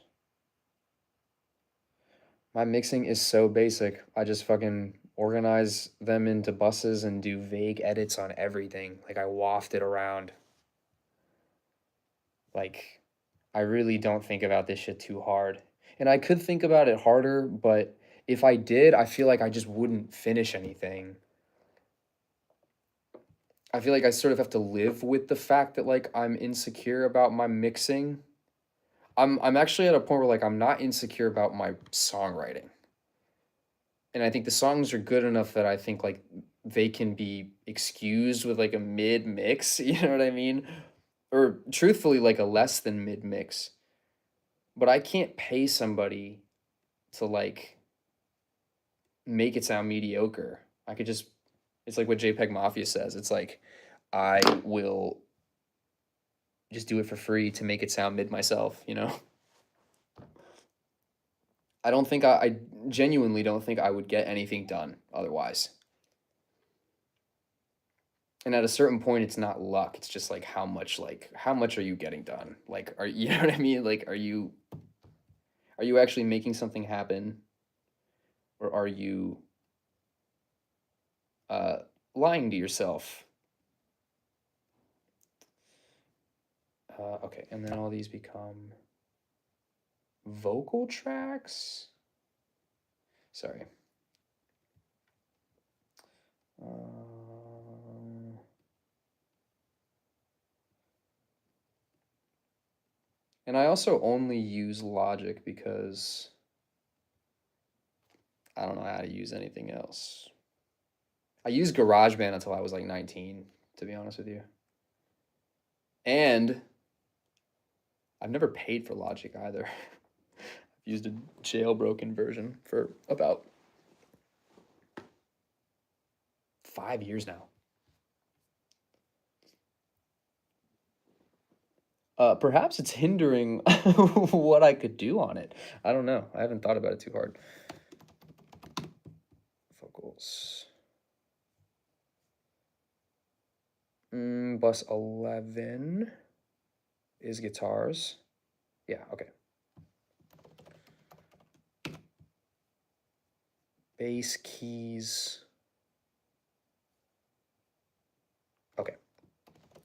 My mixing is so basic. I just fucking organize them into buses and do vague edits on everything. Like I waft it around. Like I really don't think about this shit too hard. And I could think about it harder, but if I did, I feel like I just wouldn't finish anything. I feel like I sort of have to live with the fact that like I'm insecure about my mixing. I'm actually at a point where like I'm not insecure about my songwriting. And I think the songs are good enough that I think like they can be excused with like a mid mix, you know what I mean? Or truthfully like a less than mid mix. But I can't pay somebody to like make it sound mediocre. I could just it's like what JPEG Mafia says. It's like I will just do it for free to make it sound mid myself, you know? I don't think I genuinely don't think I would get anything done otherwise. And at a certain point it's not luck. It's just like how much are you getting done? Like are you know what I mean? Like are you actually making something happen? Or are you lying to yourself? Okay, and then all these become vocal tracks. Sorry. And I also only use Logic because I don't know how to use anything else. I used GarageBand until I was like 19, to be honest with you. And I've never paid for Logic either. I've used a jailbroken version for about 5 years now. Perhaps it's hindering what I could do on it. I don't know. I haven't thought about it too hard. Vocals. Bus 11 is guitars. Yeah, okay. Bass keys. Okay,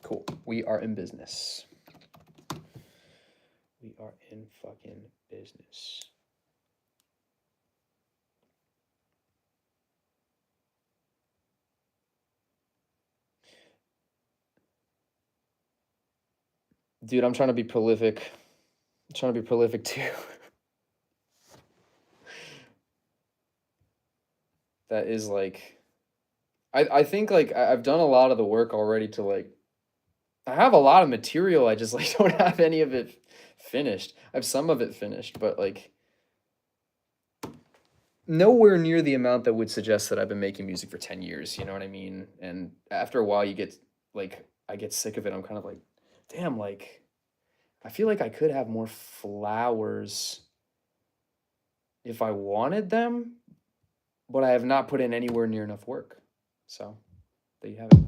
cool. We are in business. We are in fucking business. Dude, I'm trying to be prolific. I'm trying to be prolific too. That is like, I think like I've done a lot of the work already to like I have a lot of material. I just like don't have any of it finished. I have some of it finished, but like nowhere near the amount that would suggest that I've been making music for 10 years, you know what I mean? And after a while you get like I get sick of it. I'm kind of like, damn, like I feel like I could have more flowers if I wanted them, but I have not put in anywhere near enough work. So, there you have it.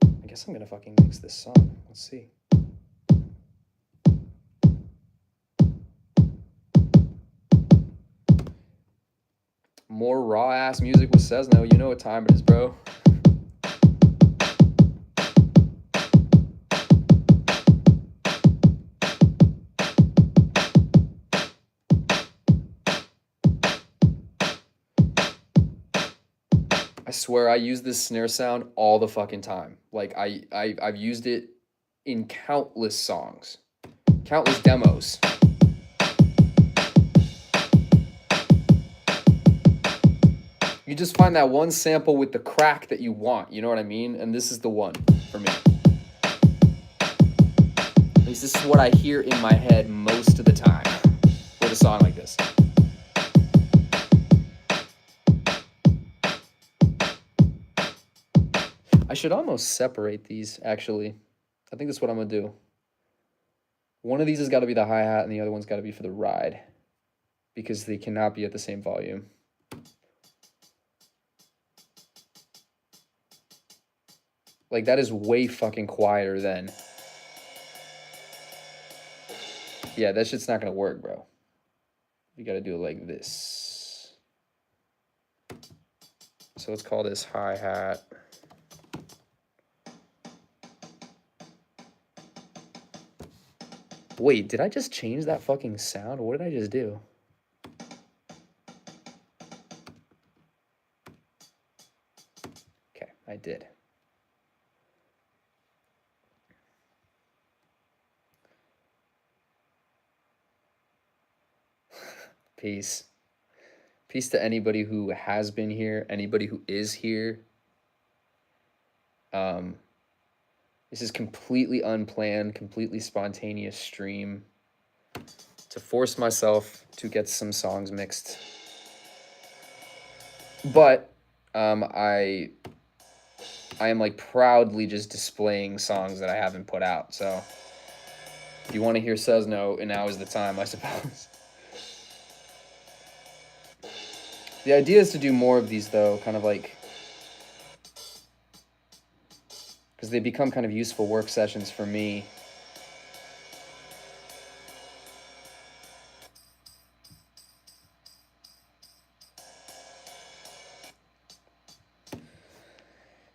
I guess I'm gonna fucking mix this song. Let's see. More raw ass music with Sezno. You know what time it is, bro. I swear I use this snare sound all the fucking time. Like I've used it in countless songs, countless demos. You just find that one sample with the crack that you want, you know what I mean? And this is the one for me. At least this is what I hear in my head most of the time with a song like this. I should almost separate these, actually. I think that's what I'm gonna do. One of these has got to be the hi-hat and the other one's got to be for the ride, because they cannot be at the same volume. Like, that is way fucking quieter than... Yeah, that shit's not gonna work, bro. You gotta do it like this. So let's call this hi-hat. Wait, did I just change that fucking sound? What did I just do? Okay, I did. Peace. Peace to anybody who has been here, anybody who is here. This is completely unplanned, completely spontaneous stream to force myself to get some songs mixed. But I am like proudly just displaying songs that I haven't put out. So if you want to hear Sezno, and now is the time, I suppose. The idea is to do more of these, though, kind of like, because they become kind of useful work sessions for me.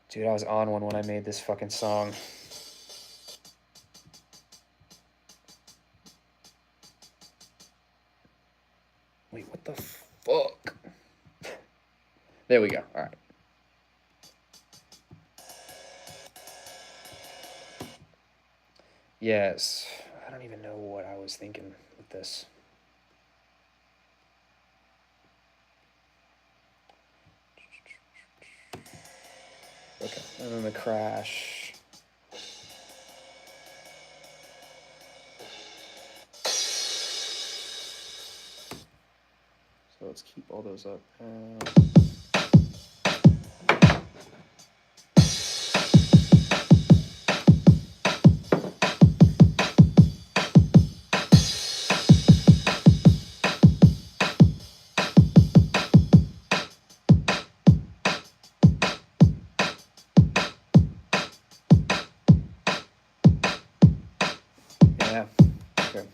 Dude, I was on one when I made this fucking song. Wait, what the fuck? There we go. All right. Yes. I don't even know what I was thinking with this. Okay, and then the crash. So let's keep all those up. Yeah, okay.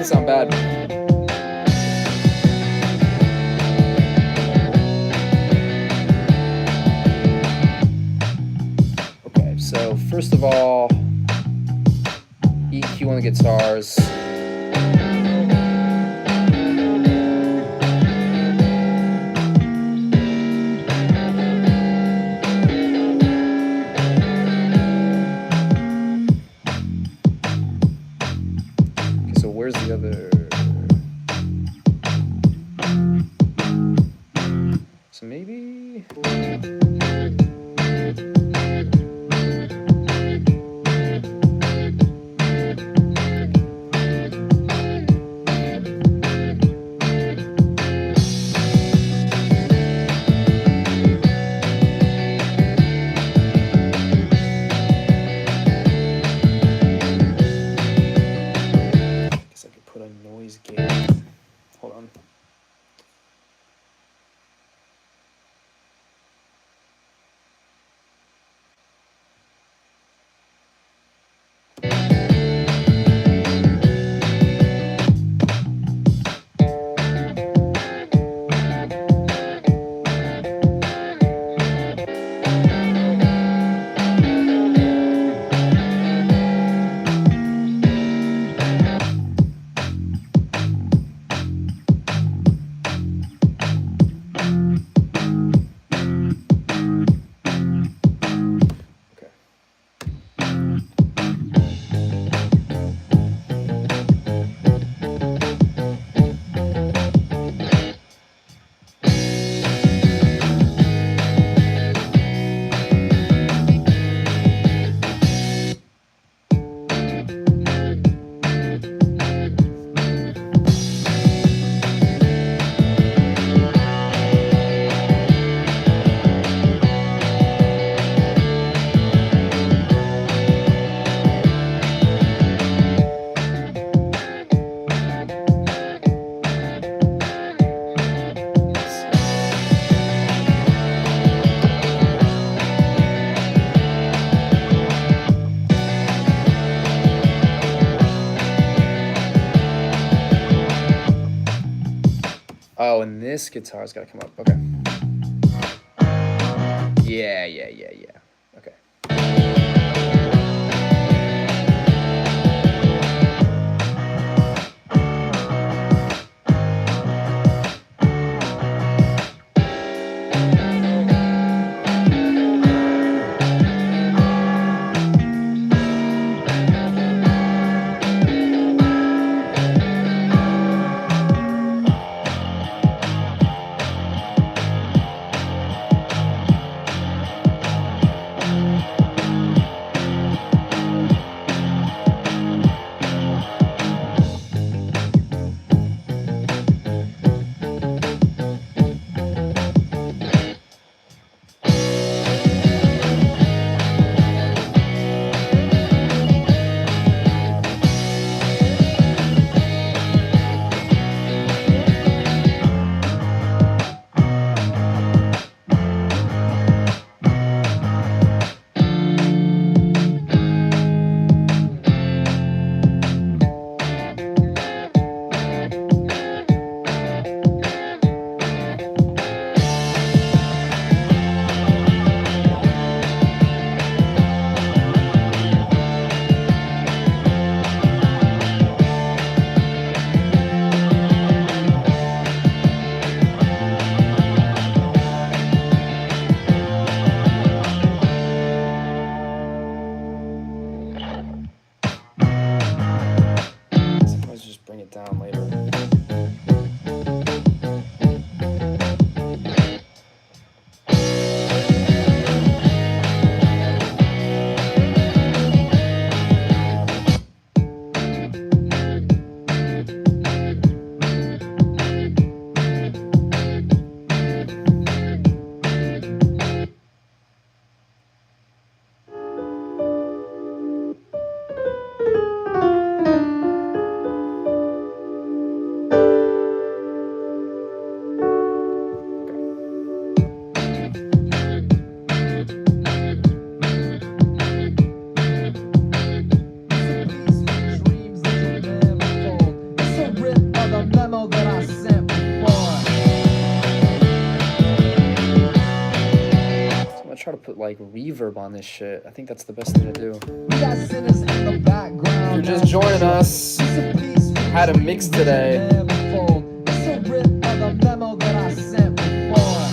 doesn't sound bad. Okay, so first of all, EQ on the guitars. Okay, so where's the other? So maybe. Guess I could put a noise gate. Hold on. Okay. Oh, and this guitar's got to come up. Okay. Yeah. Okay. put like reverb on this shit. I think that's the best thing to do. We got sinners in the background. If you're just joining us, had a mix today. It's a rip of the memo that I sent before.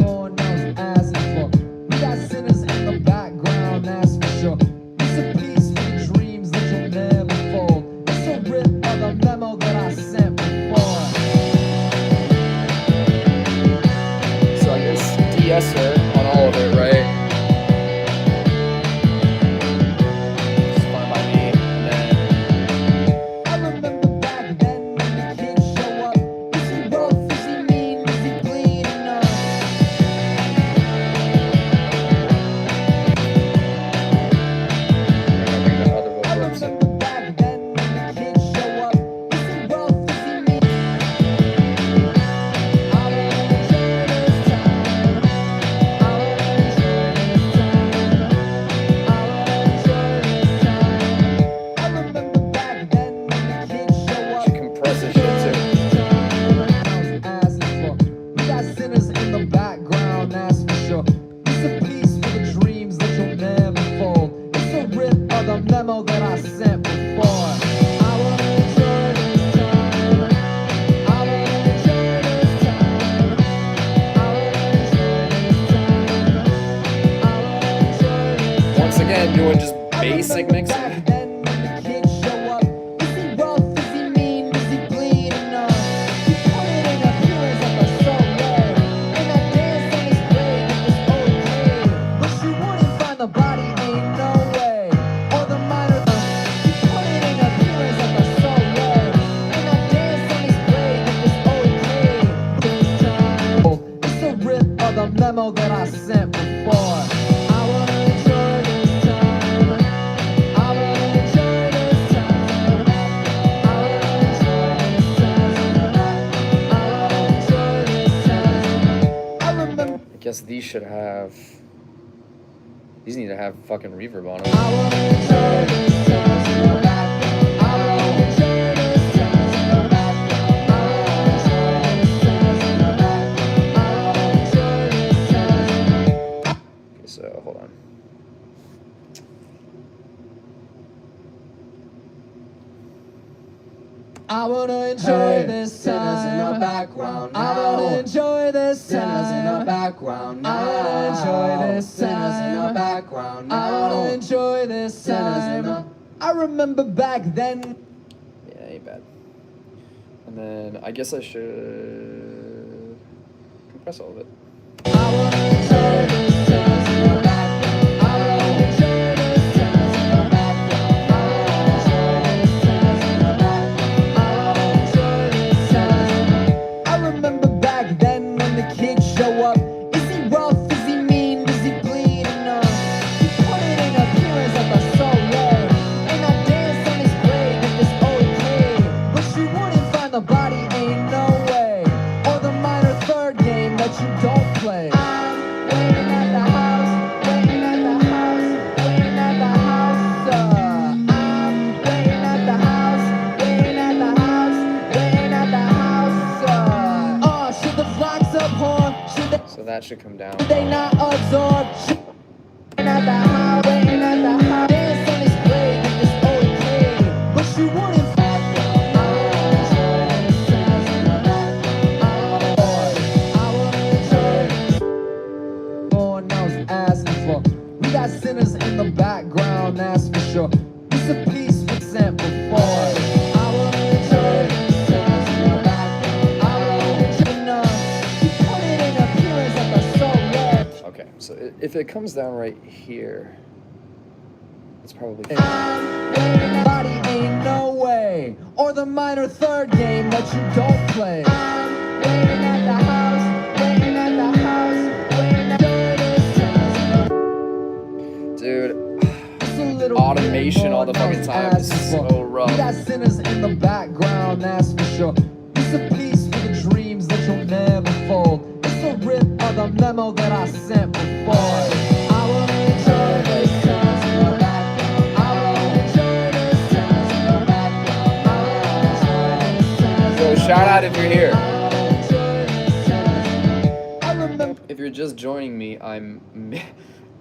Lord knows as it's for. We got sinners in the background, that's for sure. It's a piece for the dreams that you'll never fold. It's a rip of the memo that I sent before. So I guess de-esser on all of it, right? It's fine by me. And then I remember back then when the kids show up. Is he rough? Is he mean? Is he bleeding up? I bring the other I vocals. remember back then when the kids show up. Is he rough? Is he mean? I wanna enjoy this time. I wanna enjoy this time. I wanna enjoy this time. I remember back then when the kids show up. Should compress this shit too. We got sinners in the background, that's for sure. It's a piece for the dreams that you'll never fold. It's a rip of the memo that I sent before. I wanna enjoy this time. I wanna enjoy this time. I wanna enjoy this time. I wanna enjoy this time. Once again, doing just basic mixing. Back then when the kids show up, is he rough? Is he mean? Is he bleeding up? He put it in appearance of a solo, and I danced on his grave. It was okay, but you wouldn't find the body, ain't no way. Or the minor, he put it in appearance of a solo, and I danced on his grave. It was okay. This time, it's a rip of the memo that I sent before. I wanna enjoy this time. I wanna enjoy this time. I wanna enjoy this time. I wanna enjoy this time. I remember. I guess these should have. These need to have fucking reverb on I them. wanna enjoy this time. I wanna enjoy this time. I wanna enjoy this time. I wanna enjoy this time. Okay, so hold on. I wanna enjoy this time. in the background I wanna now. enjoy this Sinners in time. the background now. I wanna enjoy this Sinners in the time. background I wanna now. enjoy this Sinners in time. I remember back then. Yeah, ain't bad. And then I guess I should compress all of it. I wanna enjoy this time. I wanna enjoy this time. I wanna enjoy this time. I wanna enjoy this time. I remember back then when the kids show up. Is he rough? Is he mean? Is he bleeding up? He put it in appearance of a solo, and I danced on his grave. It was okay, but you wouldn't find the body, ain't no way. Or the minor third game that you don't play. I'm waiting at the house, waiting at the house, waiting at the house. I'm waiting at the house, waiting at the house, waiting at the house. Should the flocks abhor? So that should come down. Should they not absorb? Waiting at the house, waiting at the house. Dance on his grave, it was okay, but you wouldn't find Lord knows as before. We got sinners in the background, that's for sure. It's a piece we sent before. I wanna enjoy this time. I wanna enjoy he put it in appearance of a solo. Okay, so if it comes down right here, it's probably. Body ain't no way. Or the minor third game that you don't play. I'm waiting at the house, waiting at the house, waiting at this time. Dude, It's a little automation bit all the more fucking time is as so before. rough. We got sinners in the background, that's for sure. It's a piece for the dreams that you'll never fold. It's a rip of the memo that I sent before. I wanna enjoy this time. bad if you're here. I remember If you're just joining me, I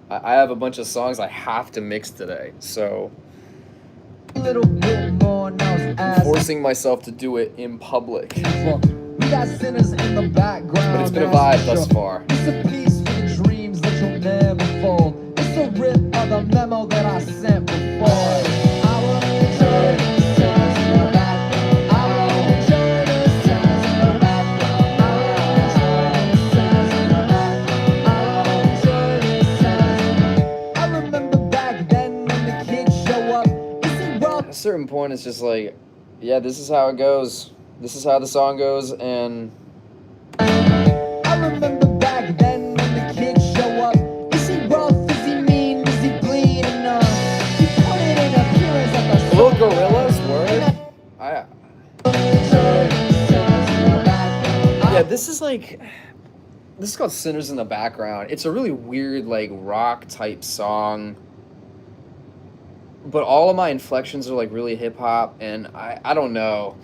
have a bunch of songs I have to mix today, so a little bit more now it's asking. forcing myself to do it in public. We got sinners in the background. But it's been a that's vibe for thus sure. far. It's a piece for the dreams that you'll never fold. It's a rip of the memo that I sent before. I will return this time to the back. I will return this time to the back. I will return this time to the back. I will return this time. I remember back then when the kids show up. Is it well? At a certain point, it's just like, yeah, this is how it goes. This is how the song goes, and I remember back then when the kids show up. Is he rough? Is he mean? Is he bleeding enough? He put it in appearance like a Little Gorillas, word. Yeah, this is called Sinners in the Background. It's a really weird, like, rock type song. But all of my inflections are like really hip hop, and I don't know.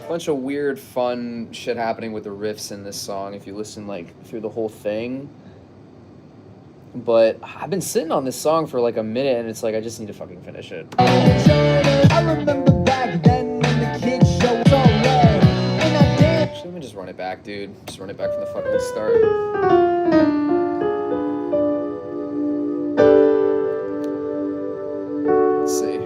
Bunch of weird, fun shit happening with the riffs in this song if you listen like through the whole thing. But I've been sitting on this song for like a minute, and it's like I just need to fucking finish it. I remember back then when the kids show up so late, and I danced. Actually, let me just run it back, dude. Just run it back from the fucking start. Let's see.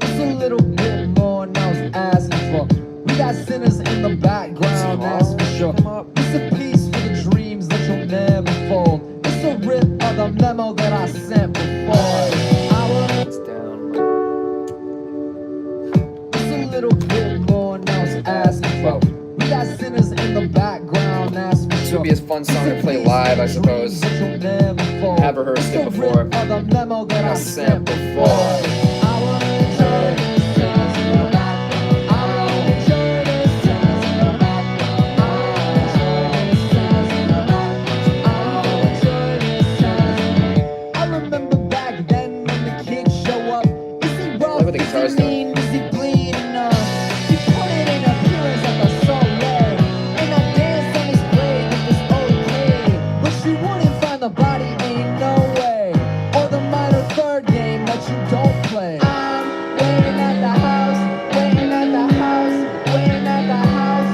It's a little bit more now it's asking for. We got sinners in the background, that's for sure. It's a piece for the dreams that you'll never fold. It's a rip of the memo that I sent before. I will. It's down. It's a little bit more now it's asking for. We got sinners in the background, that's for This sure. would be a fun song to play live, I suppose. Have rehearsed it before. Of the memo that I sent before. I will return this time to the back. I will return this time to the back. I will return this time to the back. I will return this time. I remember back then when the kids show up. Is he rough? Look what the Is guitar's he doing. mean? Is he bleeding enough? He put it in appearance like a soleil. And I danced on his grave with this old kid. But you wouldn't find the body, ain't no way. Or the minor third game that you don't play. I'm waiting at the house, waiting at the house, waiting at the house.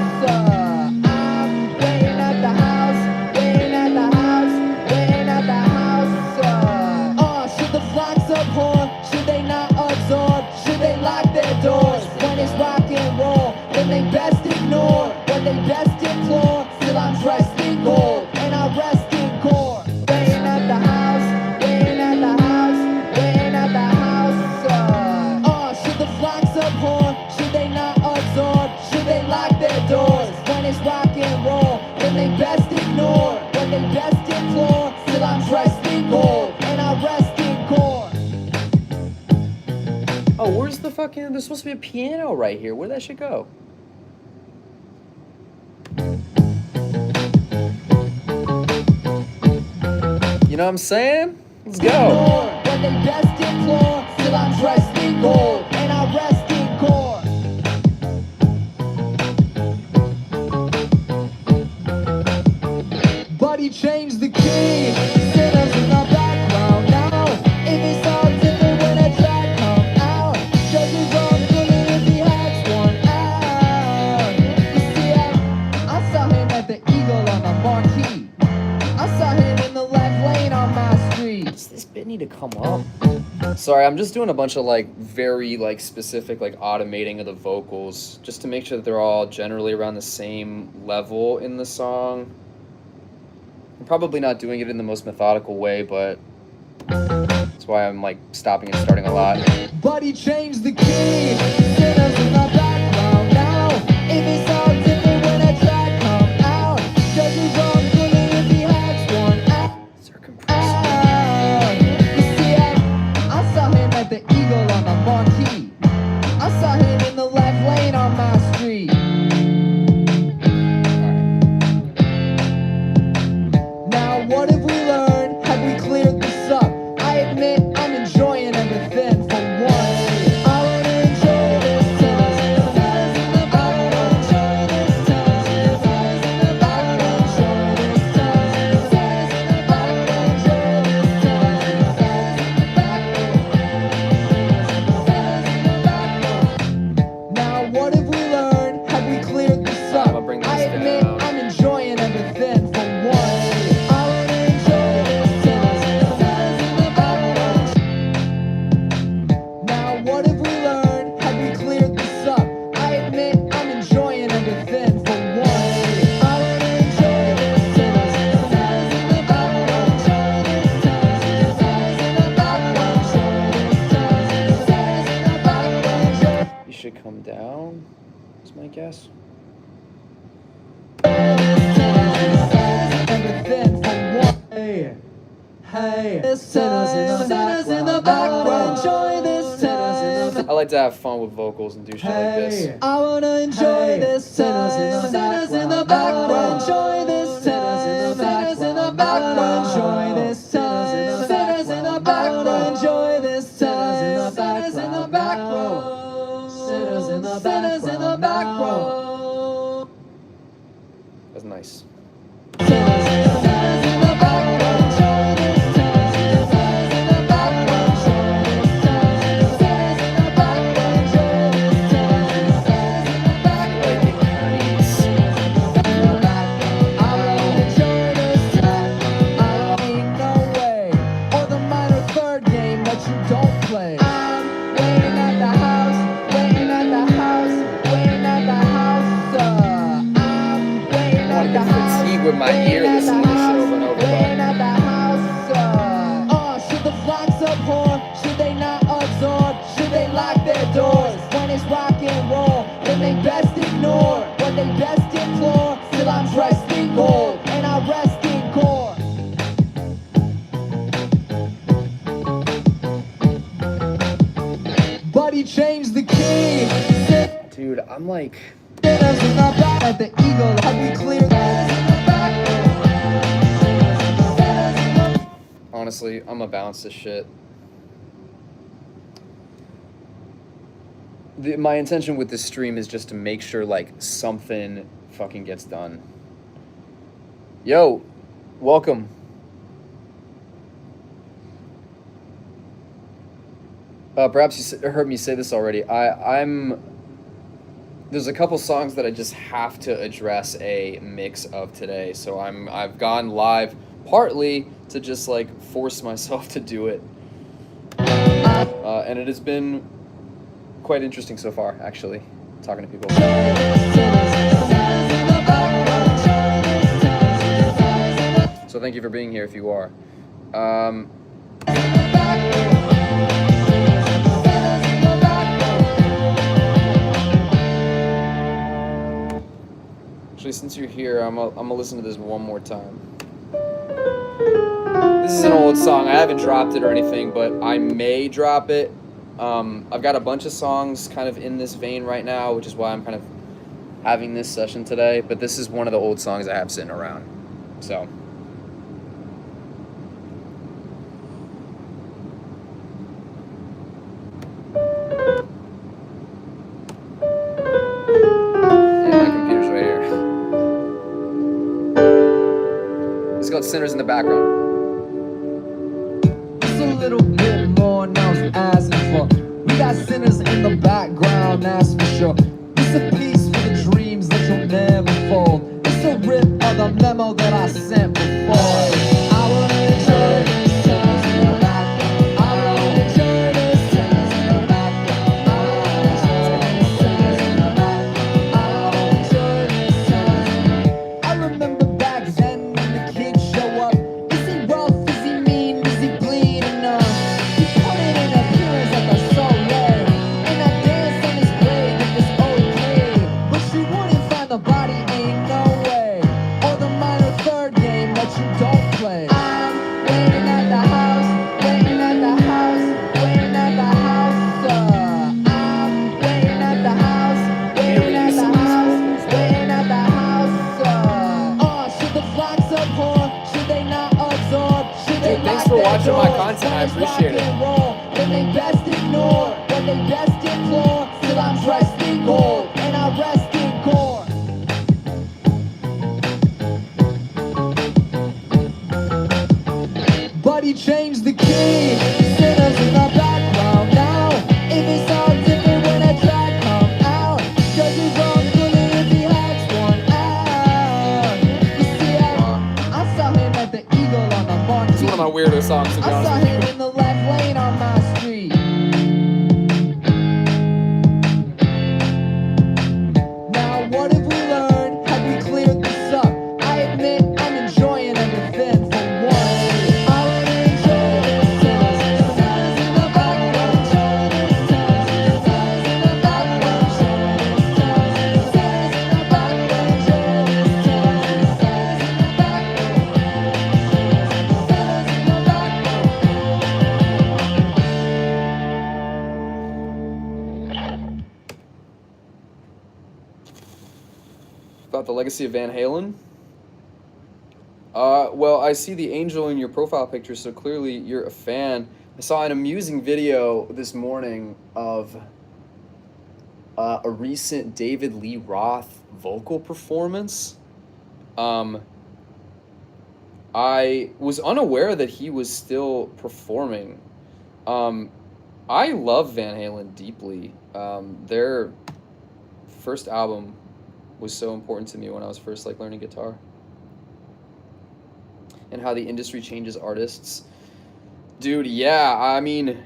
I'm waiting at the house, waiting at the house, waiting at the house. Should the flocks abhor? Should they not absorb? Should they lock their doors? When it's rock and roll, then they best ignore what they best implore. Still I'm dressed in gold, and I rest in core. Waiting at the house, waiting at the house, waiting at the house. Should the flocks abhor? Should they not absorb? Should they lock their doors? When it's rock and roll, then they best ignore what they best implore. Still I'm dressed in gold, and I rest in core. Oh, where's the fucking... There's supposed to be a piano right here. Where'd that shit go? You know what I'm saying? Let's go. When they best implore, still I'm dressed in gold, and I rest in core. Buddy changed the key, sinners in the background now. If it's all different when a track come out, judges on feeling if he has one out. You see, I saw him at the Eagle on the marquee. I saw him in the left lane on my street. Does this bit need to come up? Sorry, I'm just doing a bunch of like very like specific like automating of the vocals just to make sure that they're all generally around the same level in the song. I'm probably not doing it in the most methodical way, but that's why I'm like stopping and starting a lot. Buddy changed the key, sinners in the background now. If it's all different when a track come out, judges on feeling if he has one out. Is there a compressor? You see, I saw him at the Eagle on the marquee. I saw him in the left lane on my street. Now what have we learned? Have we cleared this up? what have we learned? Have we cleared this up? I'ma bring this I admit down. I'm enjoying everything for once. I wanna enjoy this Now what have we learned? Have we cleared this up? I admit I'm enjoying everything for once. I wanna enjoy this You should come down, is my guess. everything for once. Hey, sinners in the background. Enjoy this time. I like to have fun with vocals and do shit like this. I wanna enjoy this time. Sinners in the background. Enjoy this time. Sinners in the background. Enjoy this time. Sinners in the background. Enjoy this time. Sinners in the background. Sinners in the background. That's nice. With my ear listening to this shit over and over, Should the flocks abhor? Should they not absorb? Should they lock their doors? When it's rock and roll, then they best ignore. When they best implore, still I'm dressed in gold, and I rest in core. Buddy changed the key. dude. I'm like, At the eagle, have we cleared honestly, I'm gonna bounce this shit. My intention with this stream is just to make sure like something fucking gets done. Yo, welcome. Perhaps you heard me say this already. There's a couple songs that I just have to address a mix of today. So I've gone live partly to just like force myself to do it. And it has been quite interesting so far, actually, talking to people. So thank you for being here if you are. Actually, since you're here, I'm gonna listen to this one more time. This is an old song. I haven't dropped it or anything, but I may drop it. I've got a bunch of songs kind of in this vein right now, which is why I'm kind of having this session today. But this is one of the old songs I have sitting around. So. And my computer's right here. It's called Sinners in the Background. a little bit more now as before? We got sinners in the background, that's for sure. It's a piece for the dreams that you'll never fold. It's a rip of the memo that I sent before. I wanna enjoy this sinners in the background. I wanna enjoy this sinners in the background. I wanna enjoy this sinners in the background. I wanna enjoy this sinners. I remember back then when the kids show up. Is he rough? Is he mean? Is he bleed enough? He put in an appearance like a soul led. And I dance on his grave if it's okay. But you wouldn't find the body, ain't no way. Or the minor third game that you don't play. I'm waiting at the house, waiting at the house, waiting at the house. I'm waiting at the house, waiting at the house, waiting at the house. Should the flocks abhor? Should they not absorb? Should they Dude, thanks lock for their watching my doors? content. I When it's appreciate rock it. and roll, then they best ignore, when they best implore. Still I'm dressed in gold, and I rest in core. But he changed the key. Sinners in the background now. If it sounds different when a track come out, song, to be I saw honest with him you. in the left lane on my street. Now what have we learned? Have we cleared this up? I admit I'm enjoying everything for once. I wanna enjoy this time. Stars in the background, enjoy this time. Stars in the background, enjoy this time. Stars in the background, enjoy this time. Stars in the background, stars in the background. About the legacy of Van Halen? Well, I see the angel in your profile picture, so clearly you're a fan. I saw an amusing video this morning of a recent David Lee Roth vocal performance. I was unaware that he was still performing. I love Van Halen deeply. Their first album was so important to me when I was first like learning guitar. And how the industry changes artists. Dude, yeah, I mean,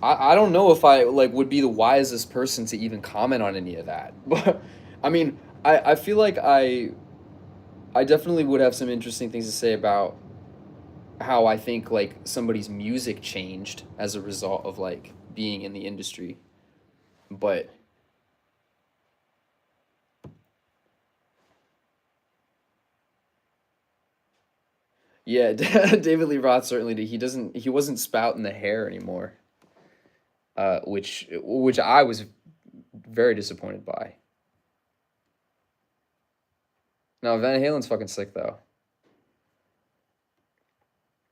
I don't know if I like would be the wisest person to even comment on any of that. But I mean, I feel like I definitely would have some interesting things to say about how I think like somebody's music changed as a result of like being in the industry. But yeah, David Lee Roth certainly did. He wasn't spouting the hair anymore. Which I was very disappointed by. No, Van Halen's fucking sick though.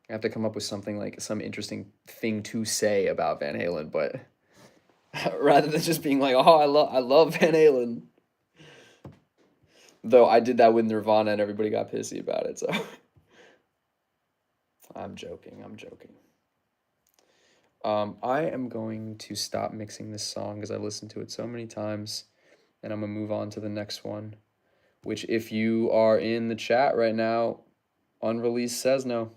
I have to come up with something like some interesting thing to say about Van Halen, but rather than just being like, "Oh, I love Van Halen." Though I did that with Nirvana and everybody got pissy about it, so I'm joking. I am going to stop mixing this song because I've listened to it so many times, and I'm gonna move on to the next one, which if you are in the chat right now, unreleased sezno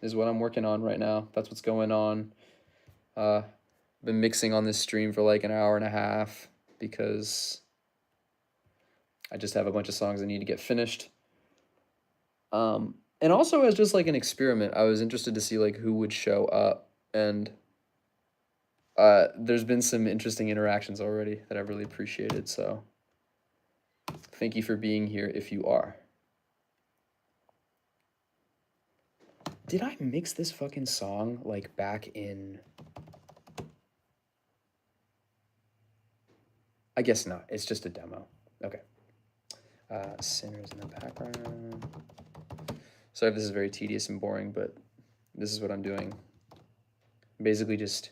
is what I'm working on right now. That's what's going on. Been mixing on this stream for like an hour and a half because I just have a bunch of songs I need to get finished. And also as just like an experiment, I was interested to see like who would show up, and there's been some interesting interactions already that I've really appreciated, so thank you for being here if you are. Did I mix this fucking song like back in... I guess not. It's just a demo. Okay. Sinners in the background. Sorry if this is very tedious and boring, but this is what I'm doing. Basically just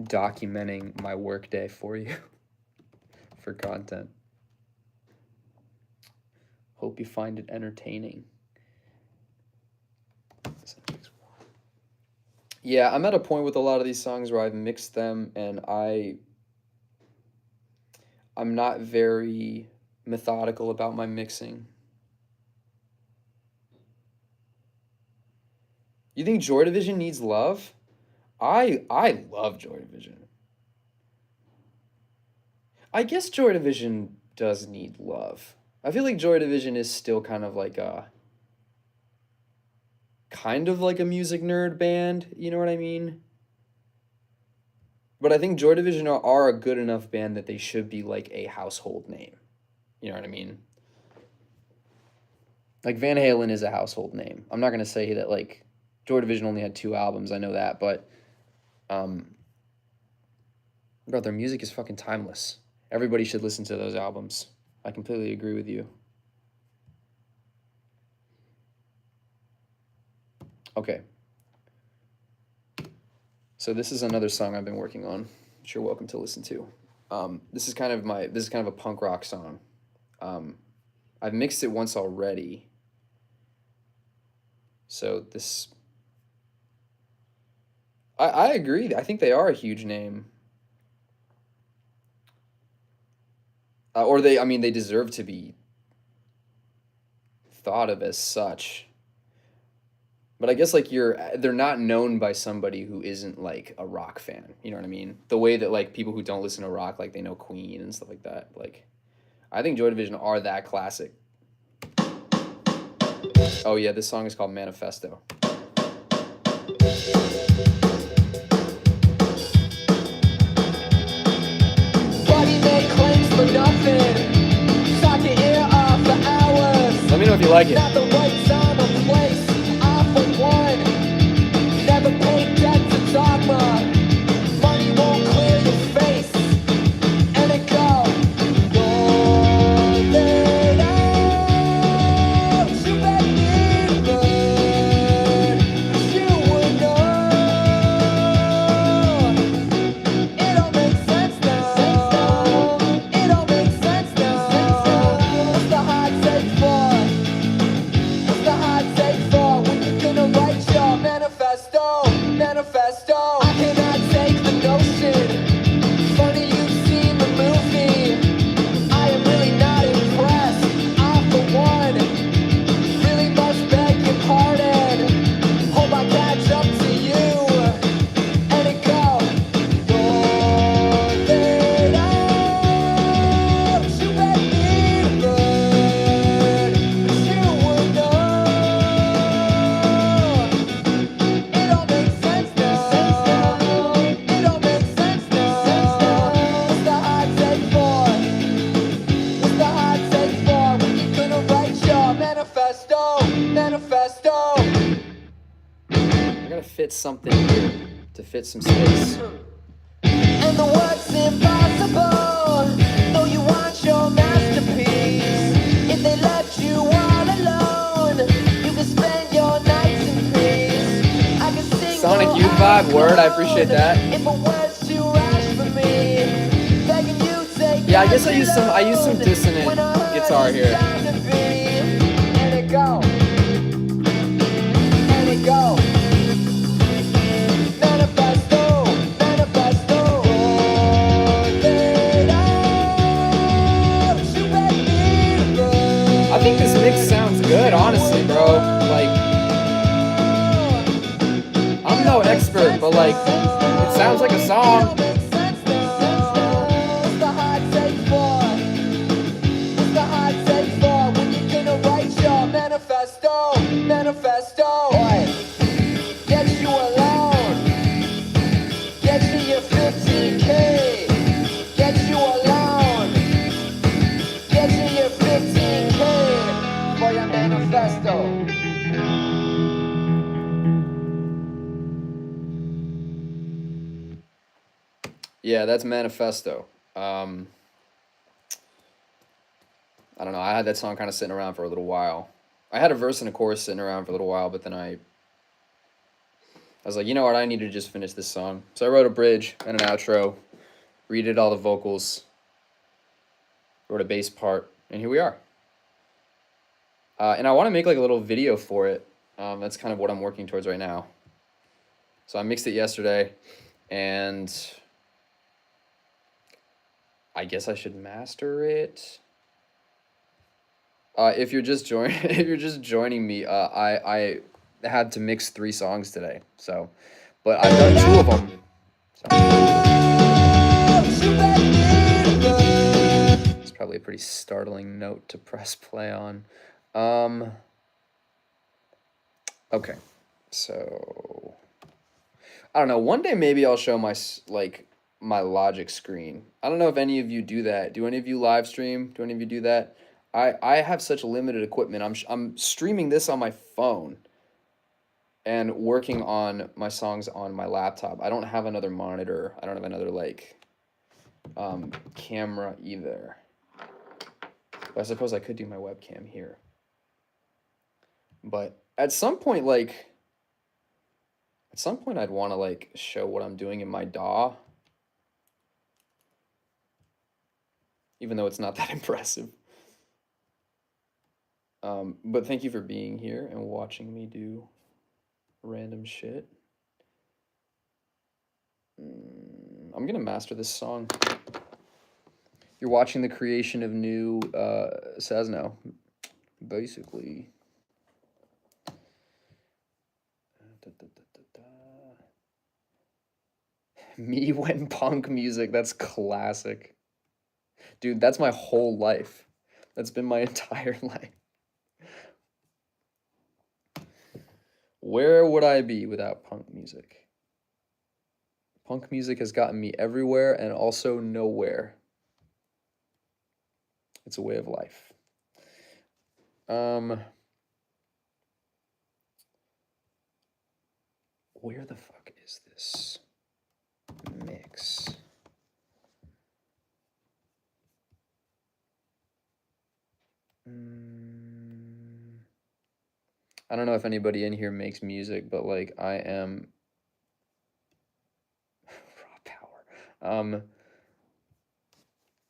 documenting my workday for you for content. Hope you find it entertaining. Yeah, I'm at a point with a lot of these songs where I've mixed them and I'm not very methodical about my mixing. You think Joy Division needs love? I love Joy Division. I guess Joy Division does need love. I feel like Joy Division is still kind of like a music nerd band, you know what I mean? But I think Joy Division are a good enough band that they should be like a household name. You know what I mean? Like Van Halen is a household name. I'm not going to say that like Joy Division only had 2 albums, I know that, but bro, their music is fucking timeless. Everybody should listen to those albums. I completely agree with you. Okay. So this is another song I've been working on, which you're welcome to listen to. This is kind of a punk rock song. I've mixed it once already. So this, I agree. I think they are a huge name. Or they deserve to be thought of as such. But I guess like they're not known by somebody who isn't like a rock fan. You know what I mean? The way that like people who don't listen to rock, like they know Queen and stuff like that. Like I think Joy Division are that classic. Oh yeah, this song is called Manifesto. Buddy made claims for nothing. Talk your ear off for hours. Let me know if you like it. Not the right time or place. I for one never paid debt to dogma. Money won't clear your face. And it go. Roll it out. You bet me good. You would know. It all makes sense now. It all makes sense now. What's the hot take for? What's the hot take for? When you're gonna write your manifesto, manifesto. I cannot take the notion. Funny you've seen the movie. I am really not impressed. I for one really must beg your pardon. Hope I catch up to you. And it go. Roll it out. You bet me good. You would know. It all makes sense now. It all makes sense now. What's the hot take for? What's the hot take for? When you gonna write your manifesto, manifesto. I gotta fit something here to fit some space. And the work's impossible, though you want your masterpiece. If they left you all alone, you can spend your nights in peace. I can sing Sonic no Youth vibe, word, I alone. appreciate that. If a word's too rash for me, begging you take Yeah, I guess that I use some alone. dissonant When I heard guitar it's here. time to be, and it go, and it go. Manifesto, manifesto. Roll it out. You bet me good. I think this mix sounds good, honestly, bro. Like, I'm no expert, but like, it sounds like a It song. all makes sense now. What's the hot take for? What's the hot take for? When you gonna write your manifesto, manifesto. Oi. Get you alone. Get you your 15K. Get you alone. Get you your 15K for your manifesto. Yeah, that's Manifesto. I don't know. I had that song kind of sitting around for a little while. I had a verse and a chorus sitting around for a little while, but then I was like, you know what? I need to just finish this song. So I wrote a bridge and an outro, redid all the vocals, wrote a bass part, and here we are. And I want to make like a little video for it. That's kind of what I'm working towards right now. So I mixed it yesterday, and I guess I should master it. If you're just joining me, I had to mix 3 songs today. So, but I've done 2 of them. It's probably a pretty startling note to press play on. Okay, so I don't know. One day maybe I'll show my Logic screen. I don't know if any of you do that. Do any of you live stream? Do any of you do that? I have such limited equipment. I'm streaming this on my phone and working on my songs on my laptop. I don't have another monitor. I don't have another camera either. But I suppose I could do my webcam here. But at some point I'd want to show what I'm doing in my DAW. Even though it's not that impressive. But thank you for being here and watching me do random shit. I'm gonna master this song. You're watching the creation of new sezno, basically. Me when punk music, that's classic. Dude, that's my whole life. That's been my entire life. Where would I be without punk music? Punk music has gotten me everywhere and also nowhere. It's a way of life. Where the fuck is this mix? I don't know if anybody in here makes music, but like I am raw power.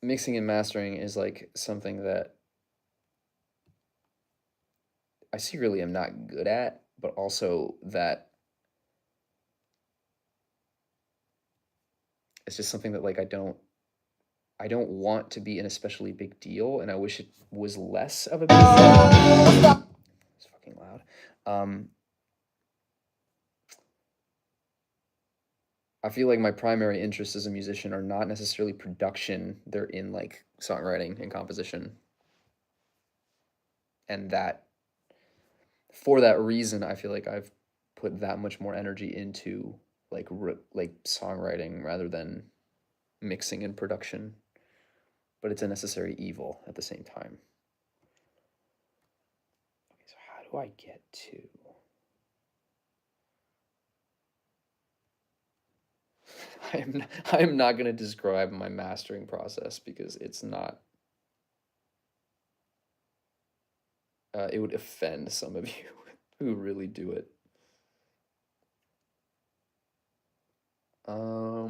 Mixing and mastering is like something that I secretly am not good at, but also that it's just something that like I don't want to be an especially big deal, and I wish it was less of a big deal. It's fucking loud. I feel like my primary interests as a musician are not necessarily production. They're in like songwriting and composition. And that, for that reason, I feel like I've put that much more energy into like songwriting rather than mixing and production. But it's a necessary evil at the same time. Okay, so how do I get to... I am not going to describe my mastering process because it's not... it would offend some of you who really do it. Where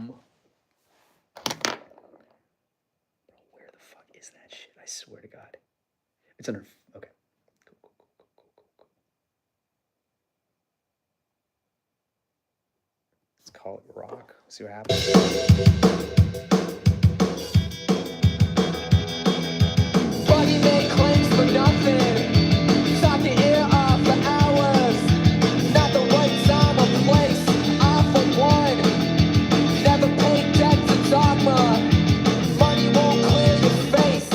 the fuck is that shit? I swear to God. It's under... Okay. Cool. Let's call it rock. See what happens. Body make claims for nothing. Talk your ear off for hours. Not the right time or place. I for one never paid debt to dogma. Money won't clear your face.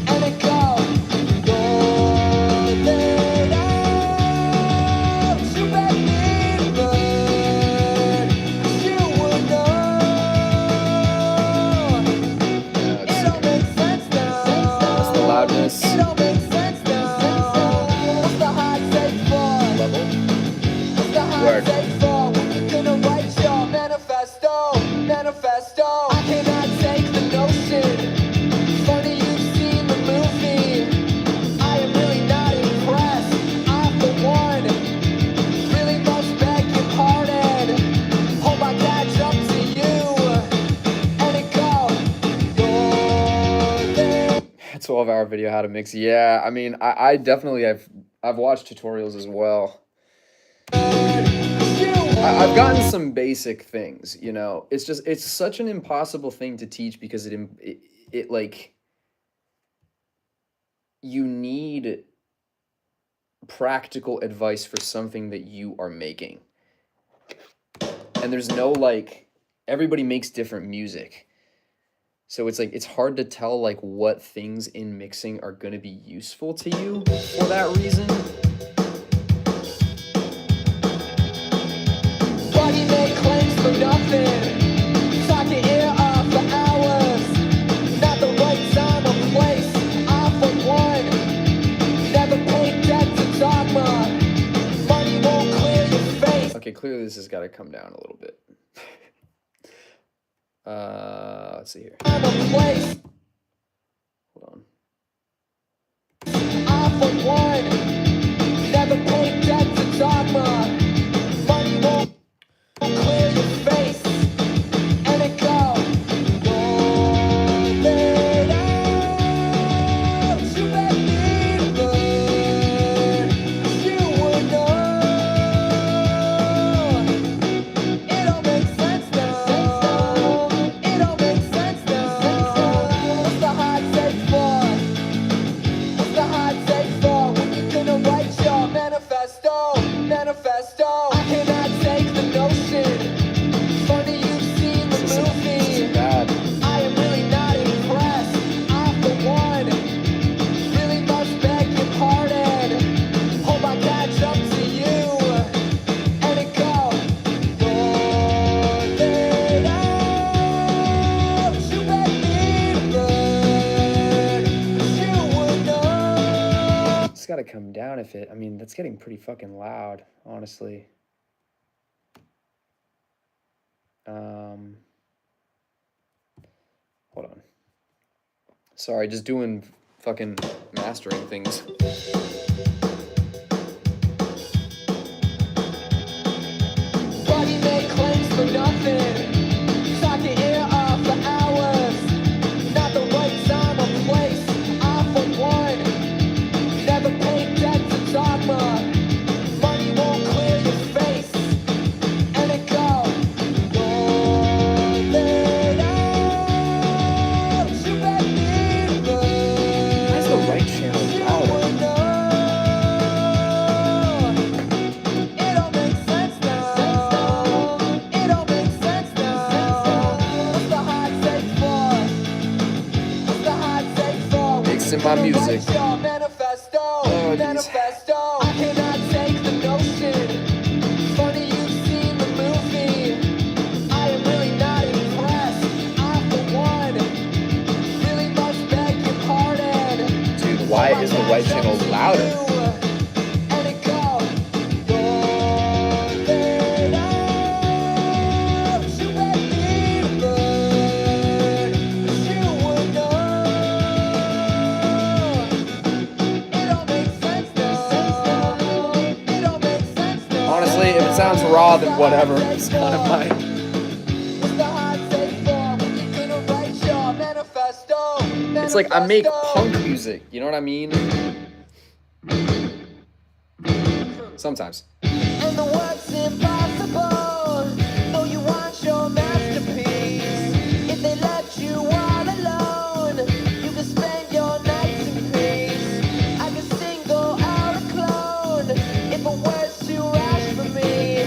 And it go. Roll it out. You bet me learn. You would know. It all makes sense now. That's the loudness. It all makes sense now. What's the high take for? Level. What's the high Word. take for? When you're gonna write your manifesto? I cannot take the notion. Funny you've seen the movie. I am really not impressed. I for one really must beg your pardon. Hold my catch up to you. And it go. A 12-hour video how to mix. Yeah, I mean, I definitely I've watched tutorials as well. I've gotten some basic things, you know. It's such an impossible thing to teach because it like you need practical advice for something that you are making. And there's no like everybody makes different music. So it's like it's hard to tell like what things in mixing are going to be useful to you for that reason. Body make claims for nothing. Talk your ear off for hours. Not the right time or place. I for one never paid debt to dogma. Money won't clear your face. Okay, clearly this has got to come down a little bit. Let's see here. Time or place. Hold on. I for one never paid debt to dogma. Money won't clear your face. And it go. Roll it out. You bet me learn. You would know. It all makes sense now. It all makes sense now. gotta come down if it, I mean, that's getting pretty fucking loud, honestly. Hold on. Sorry, just doing fucking mastering things. Body made claims for nothing. Talk your ear off for hours. Not the right time or place. I for one never paid debt to dogma. Money won't clear your face. And it goes. Why's the right channel louder? It all makes sense now. It all makes sense now. What's the hot take for? What's the hot take for? Mixing my music. Write your manifesto. Oh, Manifesto. I cannot take the notion. Funny you've seen the movie. I am really not impressed. I for one really must beg your pardon. Dude, why is the right channel louder? And it goes. Honestly, if it sounds raw, then whatever. It's kind of my. It's like I make punk music, you know what I mean? Sometimes. And the work's impossible, though you want your masterpiece. If they left you all alone, you can spend your nights in peace. I can single out a clone, if a word's too rash for me.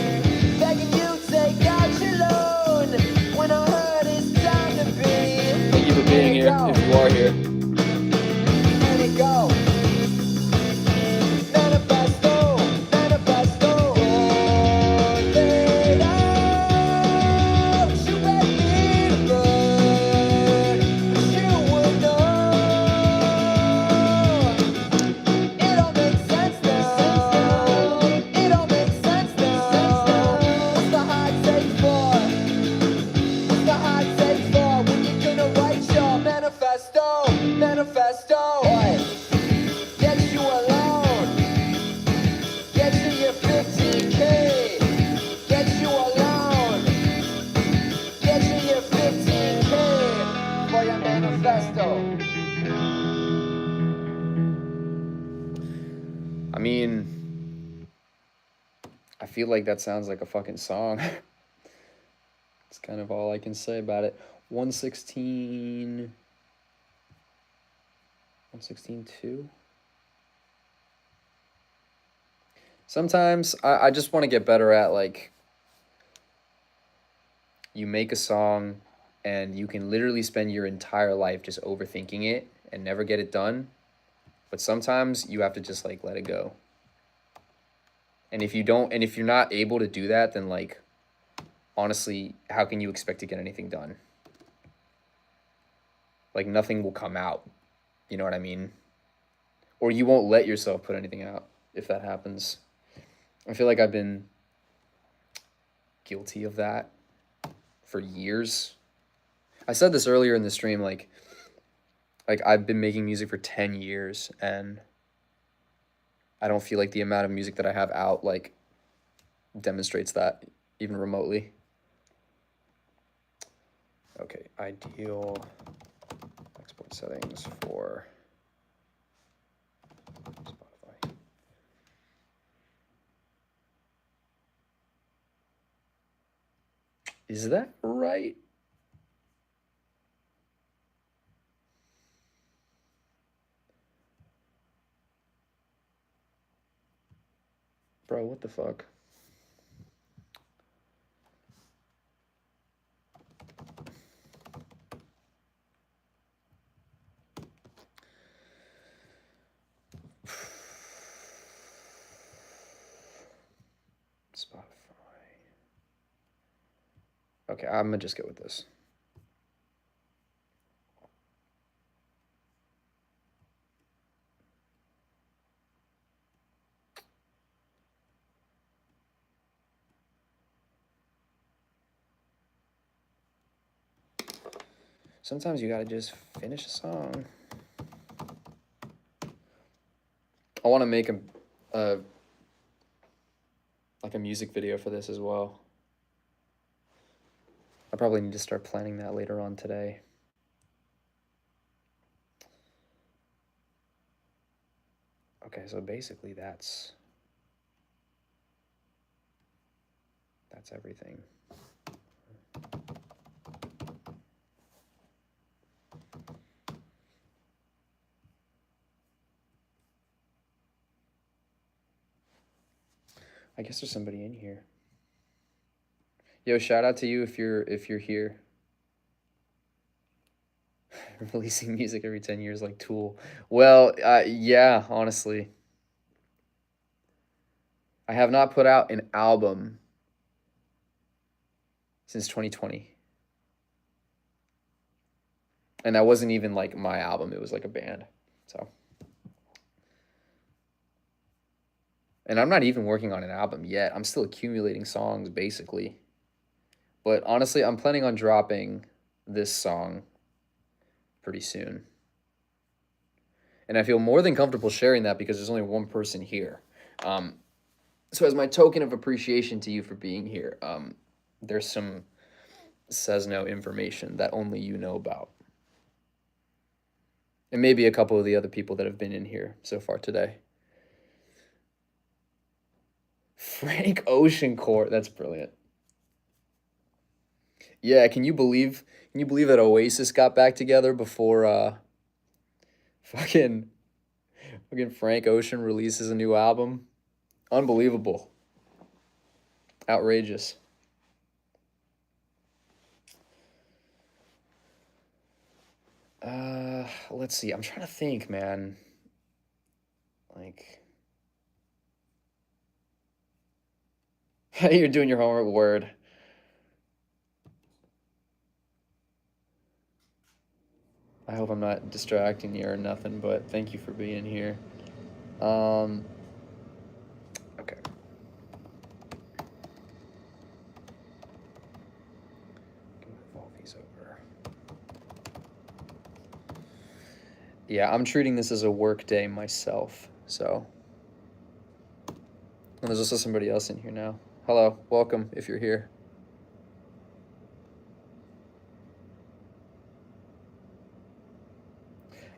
Begging you take out your loan, when I heard it's time to be. Thank you for being here, if you are here. And it goes. Manifesto, manifesto. Laid out, you bet me the bird, you would know. It all makes sense now. It all makes sense now. What's the hot take for? What's the hot take for? When you're gonna write your manifesto, manifesto. Get you alone. Get you your 15K. Get you alone. Get you your 15K for your manifesto. I mean, I feel like that sounds like a fucking song. It's kind of all I can say about it. 116. 116.2. Sometimes I just want to get better at, like, you make a song and you can literally spend your entire life just overthinking it and never get it done. But sometimes you have to just, like, let it go. And if you're not able to do that, then, like, honestly, how can you expect to get anything done? Like, nothing will come out. You know what I mean? Or you won't let yourself put anything out if that happens. I feel like I've been guilty of that for years. I said this earlier in the stream, like I've been making music for 10 years and I don't feel like the amount of music that I have out, like, demonstrates that even remotely. Okay, ideal export settings for Spotify. Is that right? Bro, what the fuck? Spotify. Okay, I'm gonna just go with this. Sometimes you gotta just finish a song. I want to make a like a music video for this as well. I probably need to start planning that later on today. Okay, so basically that's everything. I guess there's somebody in here. Yo, shout out to you if you're here. Releasing music every 10 years like Tool. Well, yeah, honestly. I have not put out an album since 2020. And that wasn't even like my album, it was like a band. So. And I'm not even working on an album yet. I'm still accumulating songs, basically. But honestly, I'm planning on dropping this song pretty soon. And I feel more than comfortable sharing that because there's only one person here. So as my token of appreciation to you for being here, there's some Sezno information that only you know about. And maybe a couple of the other people that have been in here so far today. Frank Ocean Court, that's brilliant. Yeah, can you believe that Oasis got back together before fucking Frank Ocean releases a new album? Unbelievable. Outrageous. Let's see. I'm trying to think, man. Like, you're doing your homework, word. I hope I'm not distracting you or nothing, but thank you for being here. Okay. Move all these over. Yeah, I'm treating this as a work day myself, so. And there's also somebody else in here now. Hello, welcome if you're here.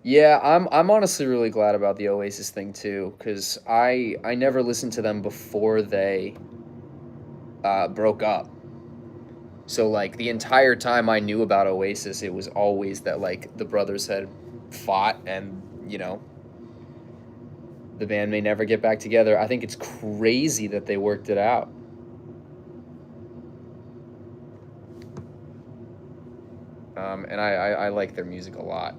Yeah, I'm honestly really glad about the Oasis thing too, because I never listened to them before they broke up. So like the entire time I knew about Oasis, it was always that like the brothers had fought and, you know, the band may never get back together. I think it's crazy that they worked it out. And I like their music a lot.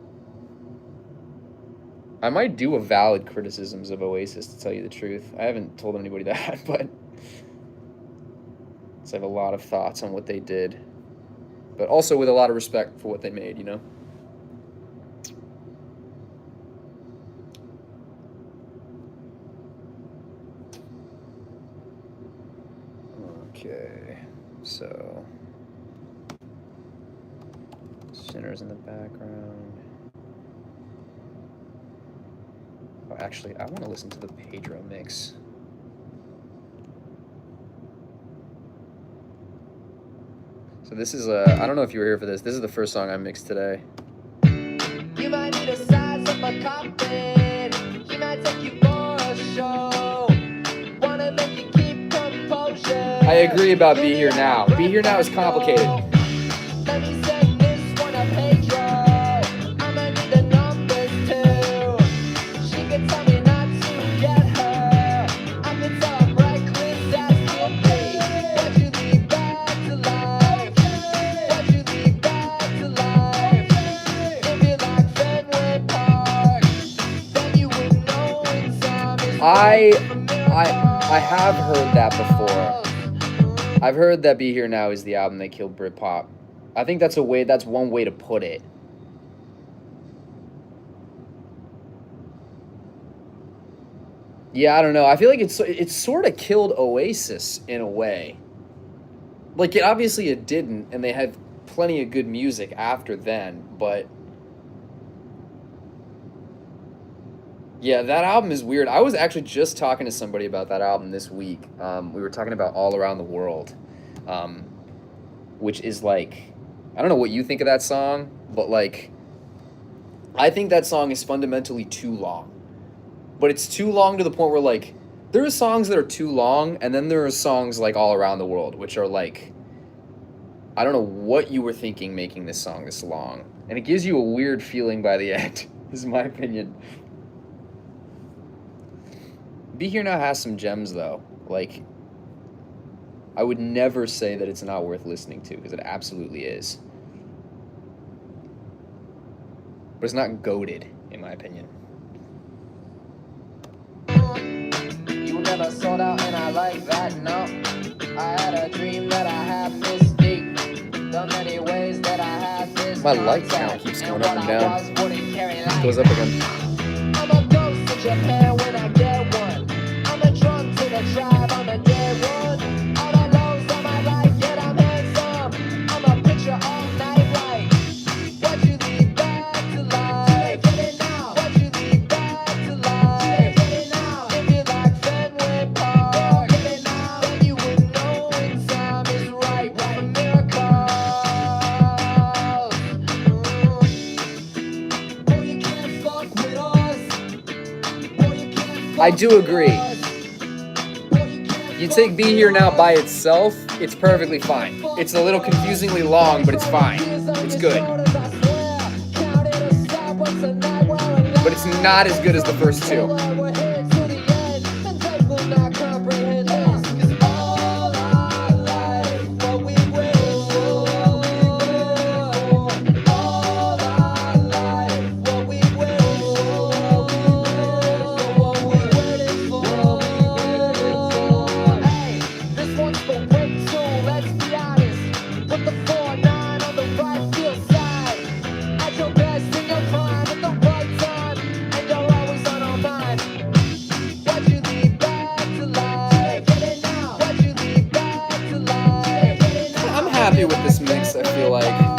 I might do a valid criticisms of Oasis, to tell you the truth. I haven't told anybody that, but I have a lot of thoughts on what they did, but also with a lot of respect for what they made, you know? Okay, so Sinners in the background. Oh, actually, I want to listen to the Pedro mix. So this is I don't know if you were here for this. This is the first song I mixed today. You might need a size of a coffin. He might take you for a show. Wanna make you keep composure. I agree about Be Here Now. Be Here Now is complicated. Let me send this one to Pedro. I'ma need the numbers too. She can tell me not to get her. I can tell I'm reckless as can be. Why'd you leave that to life? Why'd you leave that to life? If you like Fenway Park, then you would know in time is I have heard that before. I've heard that Be Here Now is the album that killed Britpop. I think that's one way to put it. Yeah, I don't know. I feel like it's sort of killed Oasis in a way. Like obviously it didn't, and they have plenty of good music after then, but yeah, that album is weird. I was actually just talking to somebody about that album this week. We were talking about All Around the World, which is like, I don't know what you think of that song, but like, I think that song is fundamentally too long. But it's too long to the point where like, there are songs that are too long, and then there are songs like All Around the World, which are like, I don't know what you were thinking making this song this long. And it gives you a weird feeling by the end, is my opinion. Be Here Now has some gems, though. Like, I would never say that it's not worth listening to, because it absolutely is. But it's not goated, in my opinion. You never sold out, and I like that, no. I had a dream that I have this deep. The many ways that I have this. My like count keeps going up and down. Goes up again. I'm a ghost in Japan when I get one. I'm a drunk to the tribe, I'm a dead one. All the lows on my life, yet I'm handsome. I'm a picture all night like what you leave back to life. Get it now. What you leave back to life. Get it now. If you like Fenway Park, get it now. Then you would know when time is right. Right, miracles. Oh, you can't fuck with us. Oh, you can't I fuck do with agree. us. You take Be Here Now by itself, it's perfectly fine. It's a little confusingly long, but it's fine. It's good. But it's not as good as the first two. I'm happy with this mix, I feel like.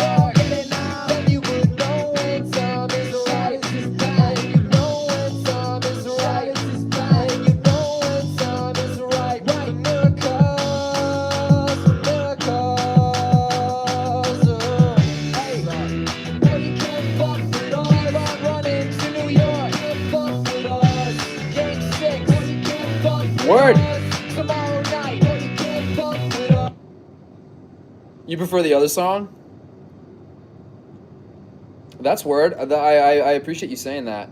Word! You prefer the other song? That's word. I appreciate you saying that.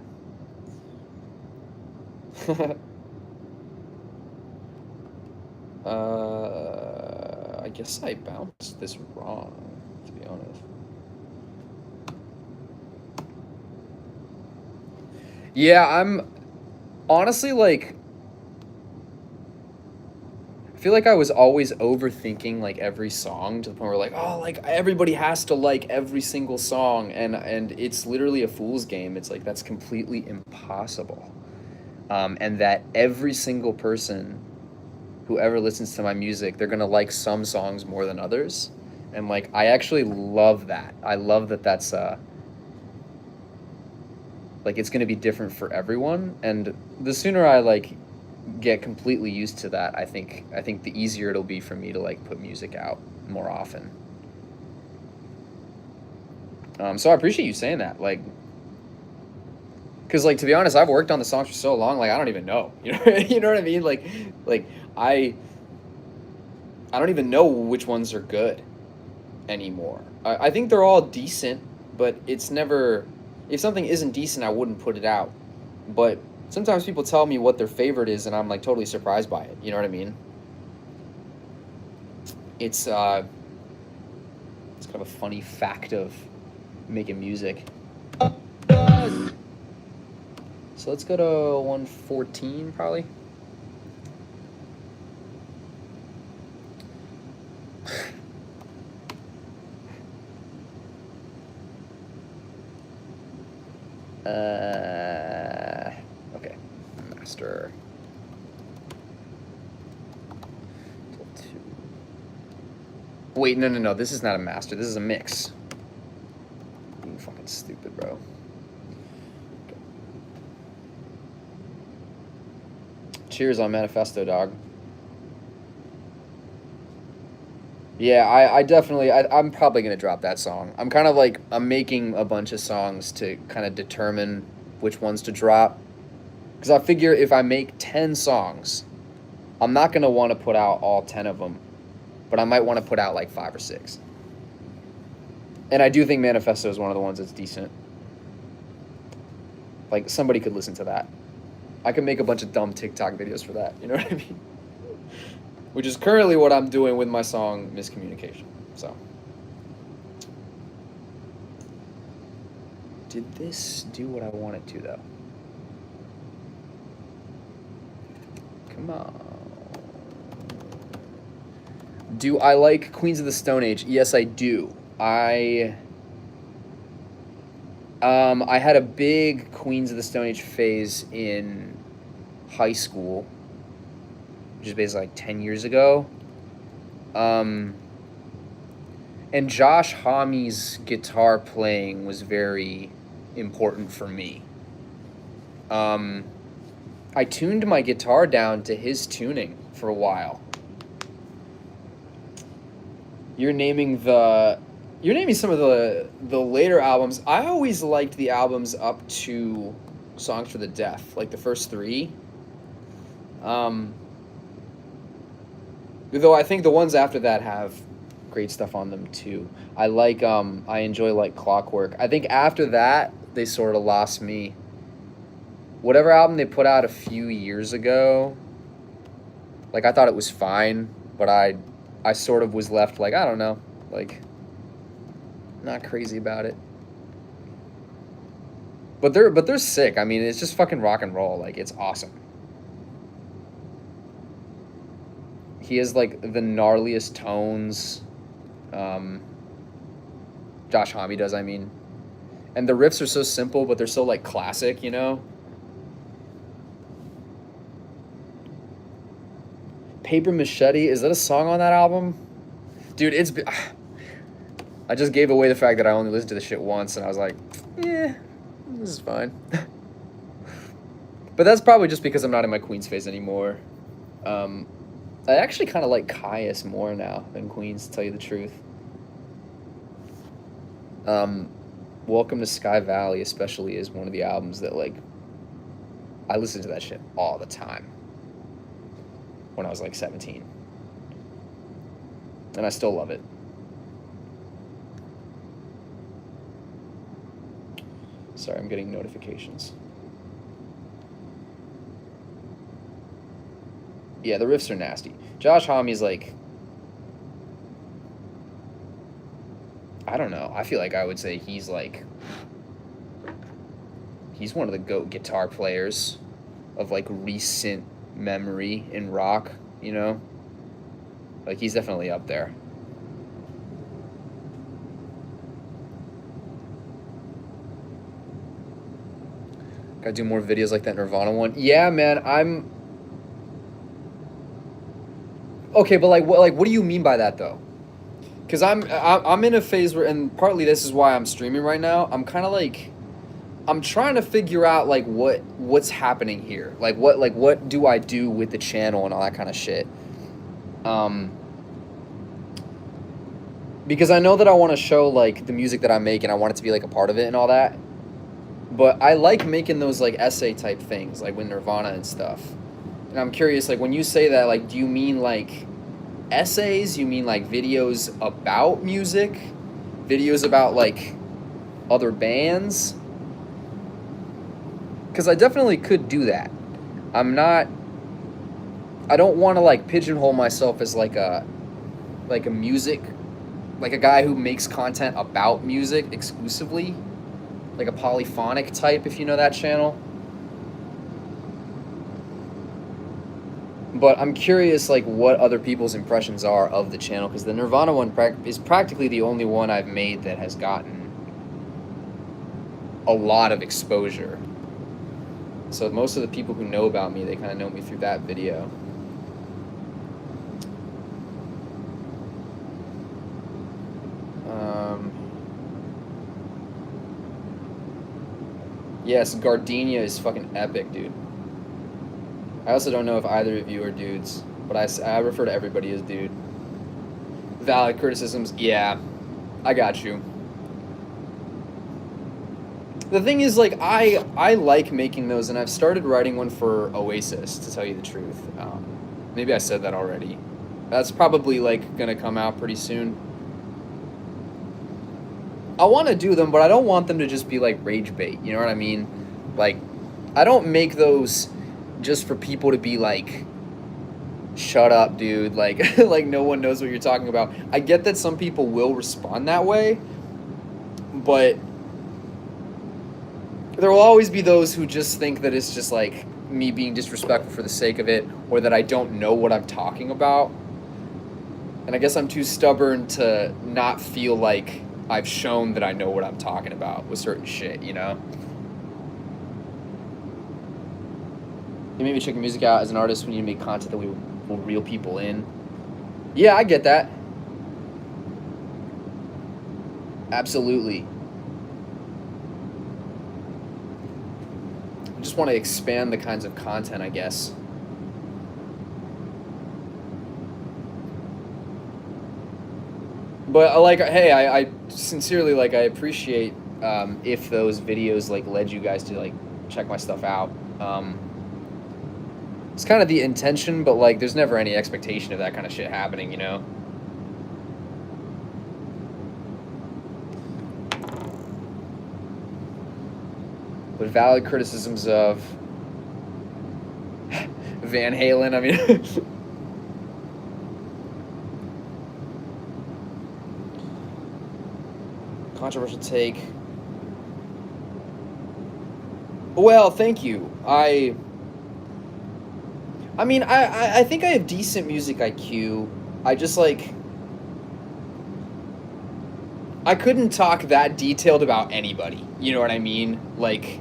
I guess I bounced this wrong, to be honest. Yeah, I'm honestly like, I feel like I was always overthinking like every song to the point where like, oh, like everybody has to like every single song, and it's literally a fool's game. It's like that's completely impossible. And that every single person who ever listens to my music, they're gonna like some songs more than others. And like I actually love that. I love that that's like it's gonna be different for everyone. And the sooner I like get completely used to that, I think the easier it'll be for me to like put music out more often. So I appreciate you saying that, like, because like to be honest, I've worked on the songs for so long, like I don't even know, you know, you know what I mean? Like I don't even know which ones are good anymore. I think they're all decent, but it's never, if something isn't decent, I wouldn't put it out. But sometimes people tell me what their favorite is, and I'm like totally surprised by it. You know what I mean? It's kind of a funny fact of making music. So let's go to 114 probably. Okay, master. Wait, no. This is not a master. This is a mix. Being fucking stupid, bro. Cheers on Manifesto, dog. Yeah, I definitely, I'm probably going to drop that song. I'm kind of like, I'm making a bunch of songs to kind of determine which ones to drop. Because I figure if I make 10 songs, I'm not going to want to put out all 10 of them. But I might want to put out like 5 or 6. And I do think Manifesto is one of the ones that's decent. Like, somebody could listen to that. I could make a bunch of dumb TikTok videos for that. You know what I mean? Which is currently what I'm doing with my song Miscommunication. So. Did this do what I wanted to, though? Come on. Do I like Queens of the Stone Age? Yes, I do. I had a big Queens of the Stone Age phase in high school, which is basically like 10 years ago. And Josh Homme's guitar playing was very important for me. I tuned my guitar down to his tuning for a while. You're naming some of the later albums. I always liked the albums up to Songs for the Deaf, like the first 3. Though I think the ones after that have great stuff on them too. I enjoy like Clockwork. I think after that they sort of lost me. Whatever album they put out a few years ago, like I thought it was fine, but I sort of was left like, I don't know, like not crazy about it. But they're sick. I mean, it's just fucking rock and roll. Like, it's awesome. He has like the gnarliest tones. Josh Homme does, I mean. And the riffs are so simple, but they're so like classic, you know? Paper Machete, is that a song on that album? Dude, I just gave away the fact that I only listened to the shit once, and I was like, yeah, this is fine. But that's probably just because I'm not in my Queens phase anymore. I actually kind of like Caius more now than Queens, to tell you the truth. Welcome to Sky Valley especially is one of the albums that, like, I listened to that shit all the time when I was like 17. And I still love it. Sorry, I'm getting notifications. Yeah, the riffs are nasty. Josh Homme's like, I don't know. I feel like I would say he's like, he's one of the GOAT guitar players of like recent memory in rock, you know? Like, he's definitely up there. Gotta do more videos like that Nirvana one. Yeah, man, I'm... Okay, but like, what do you mean by that, though? Because I'm in a phase where, and partly this is why I'm streaming right now, I'm kind of like... I'm trying to figure out, like, what's happening here. Like, what do I do with the channel and all that kind of shit. Because I know that I want to show, like, the music that I make, and I want it to be, like, a part of it and all that. But I like making those, like, essay-type things, like, with Nirvana and stuff. And I'm curious, like, when you say that, like, do you mean, like, essays? You mean, like, videos about music? Videos about, like, other bands? Because I definitely could do that. I don't want to, like, pigeonhole myself as, like a music, like a guy who makes content about music exclusively. Like a polyphonic type, if you know that channel. But I'm curious, like, what other people's impressions are of the channel, because the Nirvana one is practically the only one I've made that has gotten a lot of exposure. So most of the people who know about me, they kind of know me through that video. Yes, Gardenia is fucking epic, dude. I also don't know if either of you are dudes, but I refer to everybody as dude. Valid criticisms, yeah, I got you. The thing is, like, I like making those, and I've started writing one for Oasis, to tell you the truth. Maybe I said that already. That's probably, like, gonna come out pretty soon. I want to do them, but I don't want them to just be, like, rage bait, you know what I mean? Like, I don't make those just for people to be, like, shut up, dude, like, like, no one knows what you're talking about. I get that some people will respond that way, but there will always be those who just think that it's just like me being disrespectful for the sake of it, or that I don't know what I'm talking about. And I guess I'm too stubborn to not feel like I've shown that I know what I'm talking about with certain shit, you know? You maybe check your music out as an artist when you make content that will reel people in. Yeah, I get that. Absolutely. I just want to expand the kinds of content, I guess. But like, hey, I sincerely, like, I appreciate if those videos like led you guys to like check my stuff out. It's kind of the intention, but like, there's never any expectation of that kind of shit happening, you know? But valid criticisms of Van Halen, I mean. Controversial take. Well, thank you. I mean, I think I have decent music IQ. I just, like, I couldn't talk that detailed about anybody. You know what I mean? Like,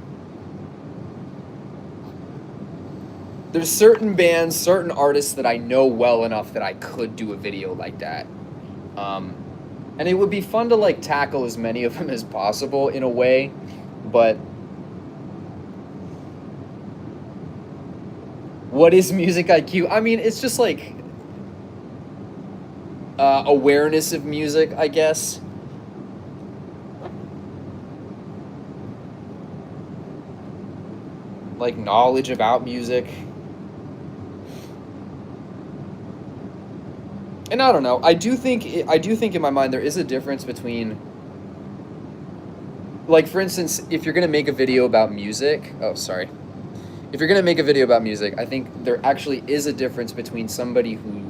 there's certain bands, certain artists that I know well enough that I could do a video like that. And it would be fun to, like, tackle as many of them as possible in a way, but what is music IQ? I mean, it's just, like, awareness of music, I guess. Like, knowledge about music. And I don't know. I do think in my mind there is a difference between, like, for instance, if you're gonna make a video about music. Oh, sorry. If you're gonna make a video about music, I think there actually is a difference between somebody who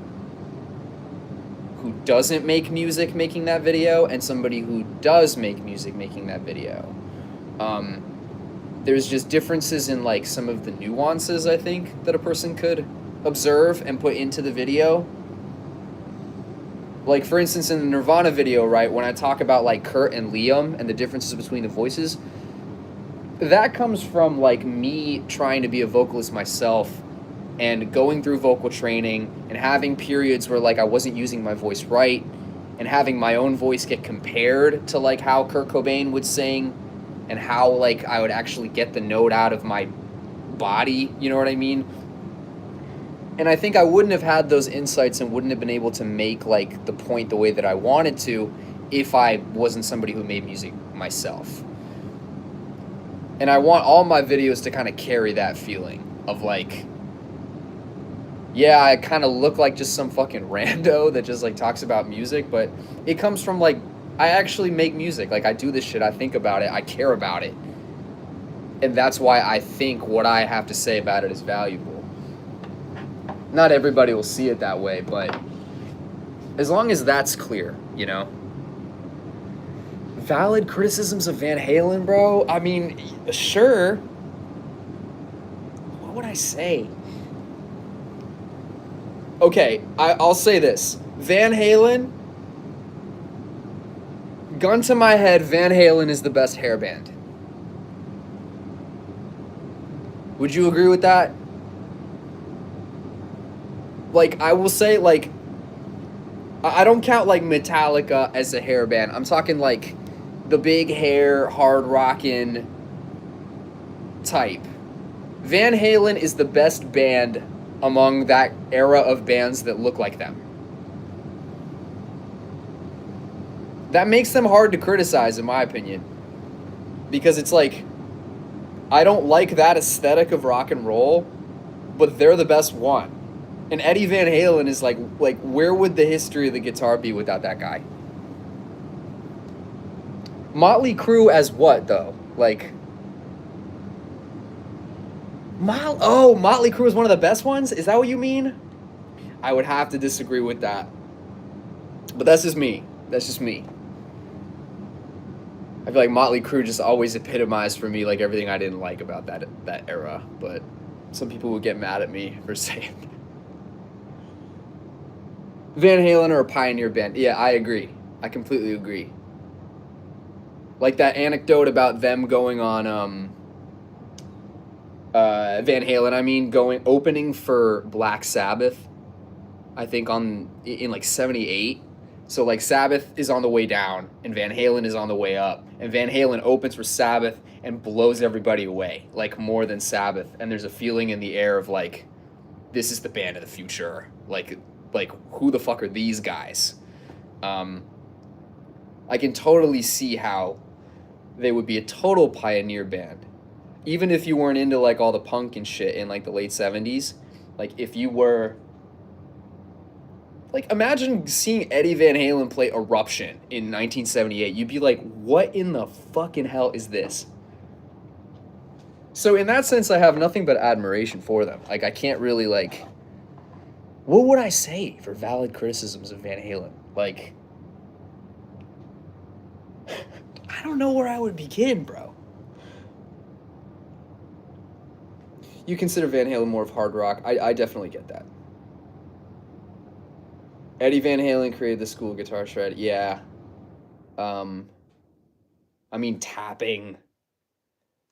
doesn't make music making that video and somebody who does make music making that video. There's just differences in, like, some of the nuances, I think, that a person could observe and put into the video. Like, for instance, in the Nirvana video, right, when I talk about, like, Kurt and Liam and the differences between the voices, that comes from, like, me trying to be a vocalist myself and going through vocal training and having periods where, like, I wasn't using my voice right and having my own voice get compared to, like, how Kurt Cobain would sing and how, like, I would actually get the note out of my body, you know what I mean? And I think I wouldn't have had those insights and wouldn't have been able to make, like, the point the way that I wanted to if I wasn't somebody who made music myself. And I want all my videos to kind of carry that feeling of, like, yeah, I kind of look like just some fucking rando that just, like, talks about music, but it comes from, like, I actually make music. Like, I do this shit, I think about it, I care about it. And that's why I think what I have to say about it is valuable. Not everybody will see it that way, but as long as that's clear, you know? Valid criticisms of Van Halen, bro? I mean, sure. What would I say? Okay, I'll say this. Van Halen, gun to my head, Van Halen is the best hair band. Would you agree with that? Like, I will say, like, I don't count, like, Metallica as a hair band. I'm talking, like, the big hair, hard rockin', type, Van Halen is the best band among that era of bands that look like them. That makes them hard to criticize, in my opinion. Because it's like, I don't like that aesthetic of rock and roll, but they're the best one. And Eddie Van Halen is like where would the history of the guitar be without that guy? Motley Crue as what, though? Like, Motley Crue is one of the best ones? Is that what you mean? I would have to disagree with that. But that's just me. That's just me. I feel like Motley Crue just always epitomized for me like everything I didn't like about that era. But some people would get mad at me for saying that. Van Halen are a pioneer band. Yeah, I agree. I completely agree. Like that anecdote about them going on Van Halen, opening for Black Sabbath, I think in like 78. So like Sabbath is on the way down and Van Halen is on the way up. And Van Halen opens for Sabbath and blows everybody away, like more than Sabbath. And there's a feeling in the air of like, this is the band of the future. Like who the fuck are these guys? I can totally see how they would be a total pioneer band. Even if you weren't into like all the punk and shit in like the late 70s, like if you were, like imagine seeing Eddie Van Halen play Eruption in 1978. You'd be like, what in the fucking hell is this? So in that sense, I have nothing but admiration for them. Like I can't really like, what would I say for valid criticisms of Van Halen? Like, I don't know where I would begin, bro. You consider Van Halen more of hard rock. I definitely get that. Eddie Van Halen created the school guitar shred. Yeah. I mean, tapping.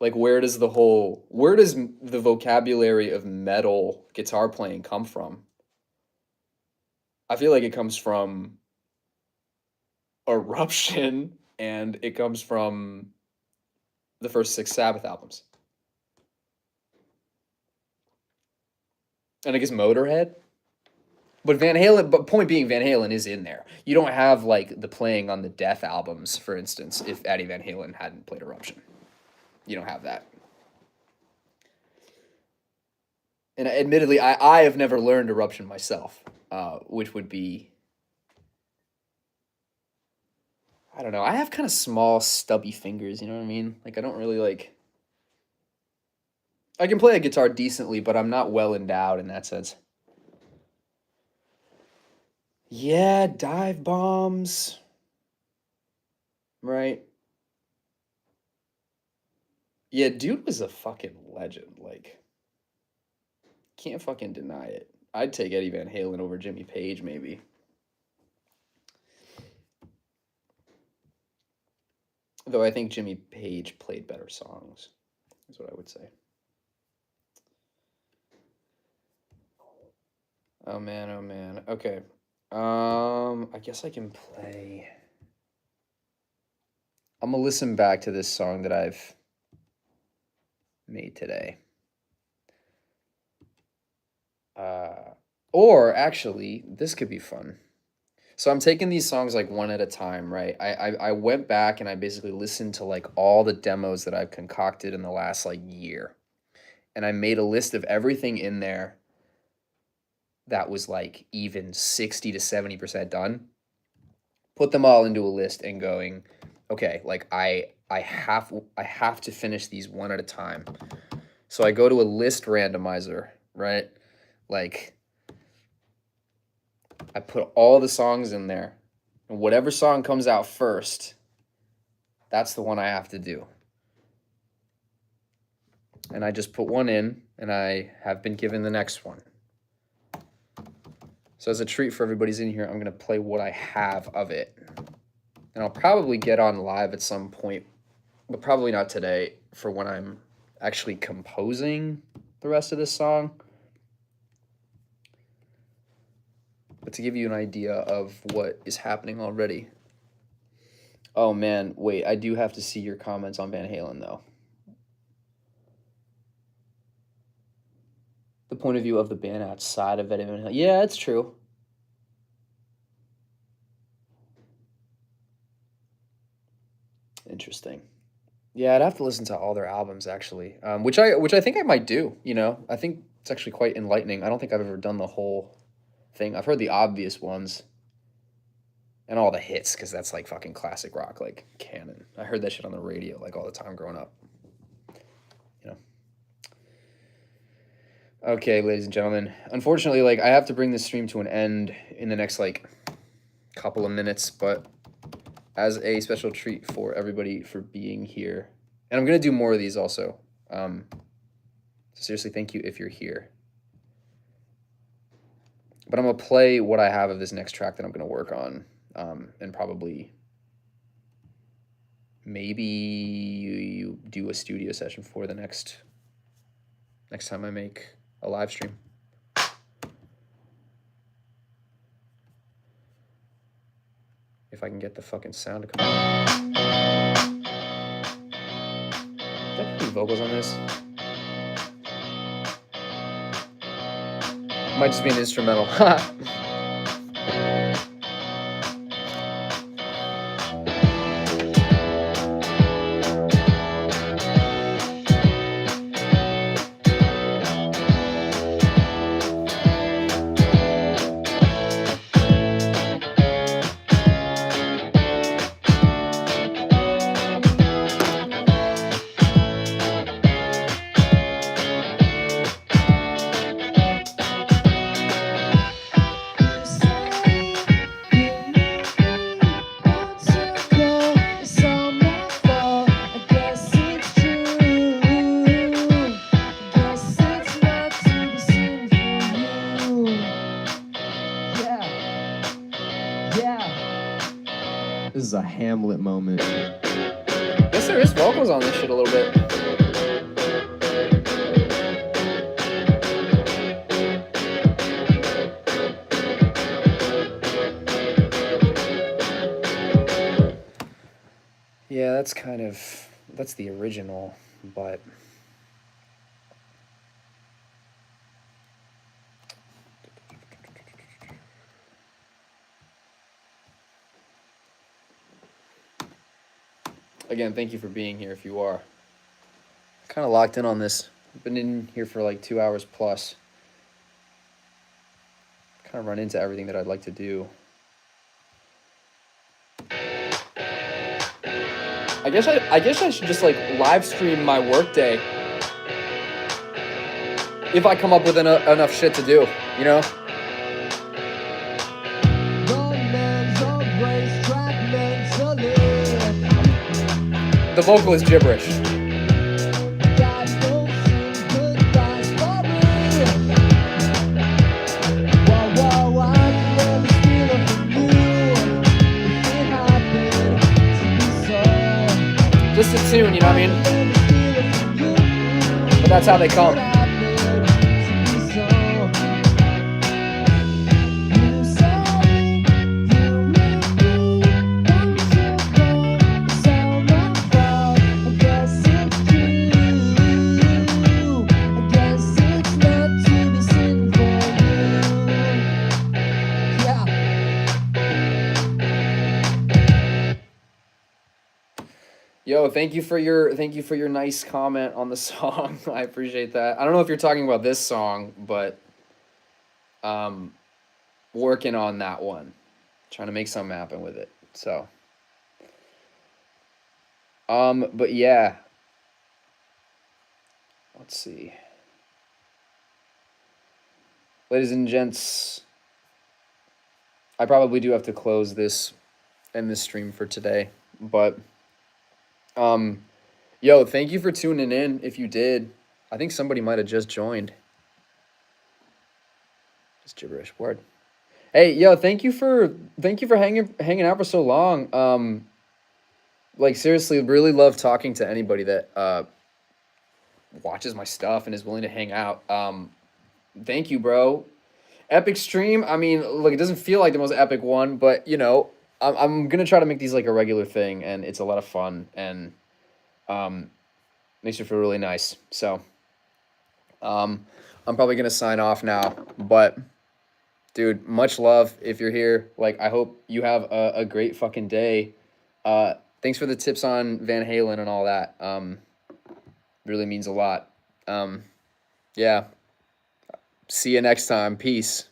Like, where does the vocabulary of metal guitar playing come from? I feel like it comes from Eruption, and it comes from the first 6 Sabbath albums. And I guess Motorhead. But point being, Van Halen is in there. You don't have, like, the playing on the Death albums, for instance, if Eddie Van Halen hadn't played Eruption. You don't have that. And admittedly, I have never learned Eruption myself, which would be, I don't know. I have kind of small, stubby fingers, you know what I mean? Like, I don't really, like... I can play a guitar decently, but I'm not well endowed in that sense. Yeah, dive bombs. Right. Yeah, dude was a fucking legend. Like, can't fucking deny it. I'd take Eddie Van Halen over Jimmy Page, maybe. Though I think Jimmy Page played better songs, is what I would say. Oh man, oh man. Okay. I guess I can play. I'm gonna listen back to this song that I've made today. Or actually, this could be fun. So I'm taking these songs like one at a time, right? I went back and I basically listened to like all the demos that I've concocted in the last like year. And I made a list of everything in there that was like even 60 to 70% done. Put them all into a list and going, okay, like I have to finish these one at a time. So I go to a list randomizer, right? Like I put all the songs in there, and whatever song comes out first, that's the one I have to do. And I just put one in, and I have been given the next one. So as a treat for everybody's in here, I'm going to play what I have of it. And I'll probably get on live at some point, but probably not today, for when I'm actually composing the rest of this song. But to give you an idea of what is happening already. Oh man, wait, I do have to see your comments on Van Halen though. the point of view of the band outside of Eddie Van Halen. Yeah, it's true. Interesting. Yeah, I'd have to listen to all their albums actually, which I think I might do. You know, I think it's actually quite enlightening. I don't think I've ever done the whole thing. I've heard the obvious ones and all the hits because that's like fucking classic rock, like canon. I heard that shit on the radio like all the time growing up. You know. Okay, ladies and gentlemen. Unfortunately, like I have to bring this stream to an end in the next like couple of minutes, but as a special treat for everybody for being here. And I'm going to do more of these also. Seriously, thank you if you're here. But I'm going to play what I have of this next track that I'm going to work on. And probably maybe you do a studio session for the next time I make a live stream. If I can get the fucking sound to come out. Did I put any vocals on this? Might just be an instrumental. This is a Hamlet moment. Guess there is vocals on this shit a little bit. Yeah, that's the original, but again, thank you for being here if you are. Kind of locked in on this. I've been in here for like 2 hours plus. Kind of run into everything that I'd like to do. I guess I should just like live stream my workday if I come up with enough shit to do, you know? The vocal is gibberish. Just a tune, you know what I mean? But that's how they come. Yo, thank you for your nice comment on the song. I appreciate that. I don't know if you're talking about this song, but working on that one. Trying to make something happen with it. So but yeah. Let's see. Ladies and gents, I probably do have to close this stream for today, but yo, thank you for tuning in. If you did, I think somebody might have just joined. Just gibberish word. Hey, yo, thank you for hanging out for so long. Like seriously, really love talking to anybody that watches my stuff and is willing to hang out. Thank you, bro. Epic stream. I mean, look, it doesn't feel like the most epic one, but you know, I'm gonna try to make these like a regular thing, and it's a lot of fun and makes you feel really nice. So I'm probably gonna sign off now, but dude, much love if you're here. Like, I hope you have a great fucking day. Thanks for the tips on Van Halen and all that. Really means a lot. Yeah. See you next time. Peace.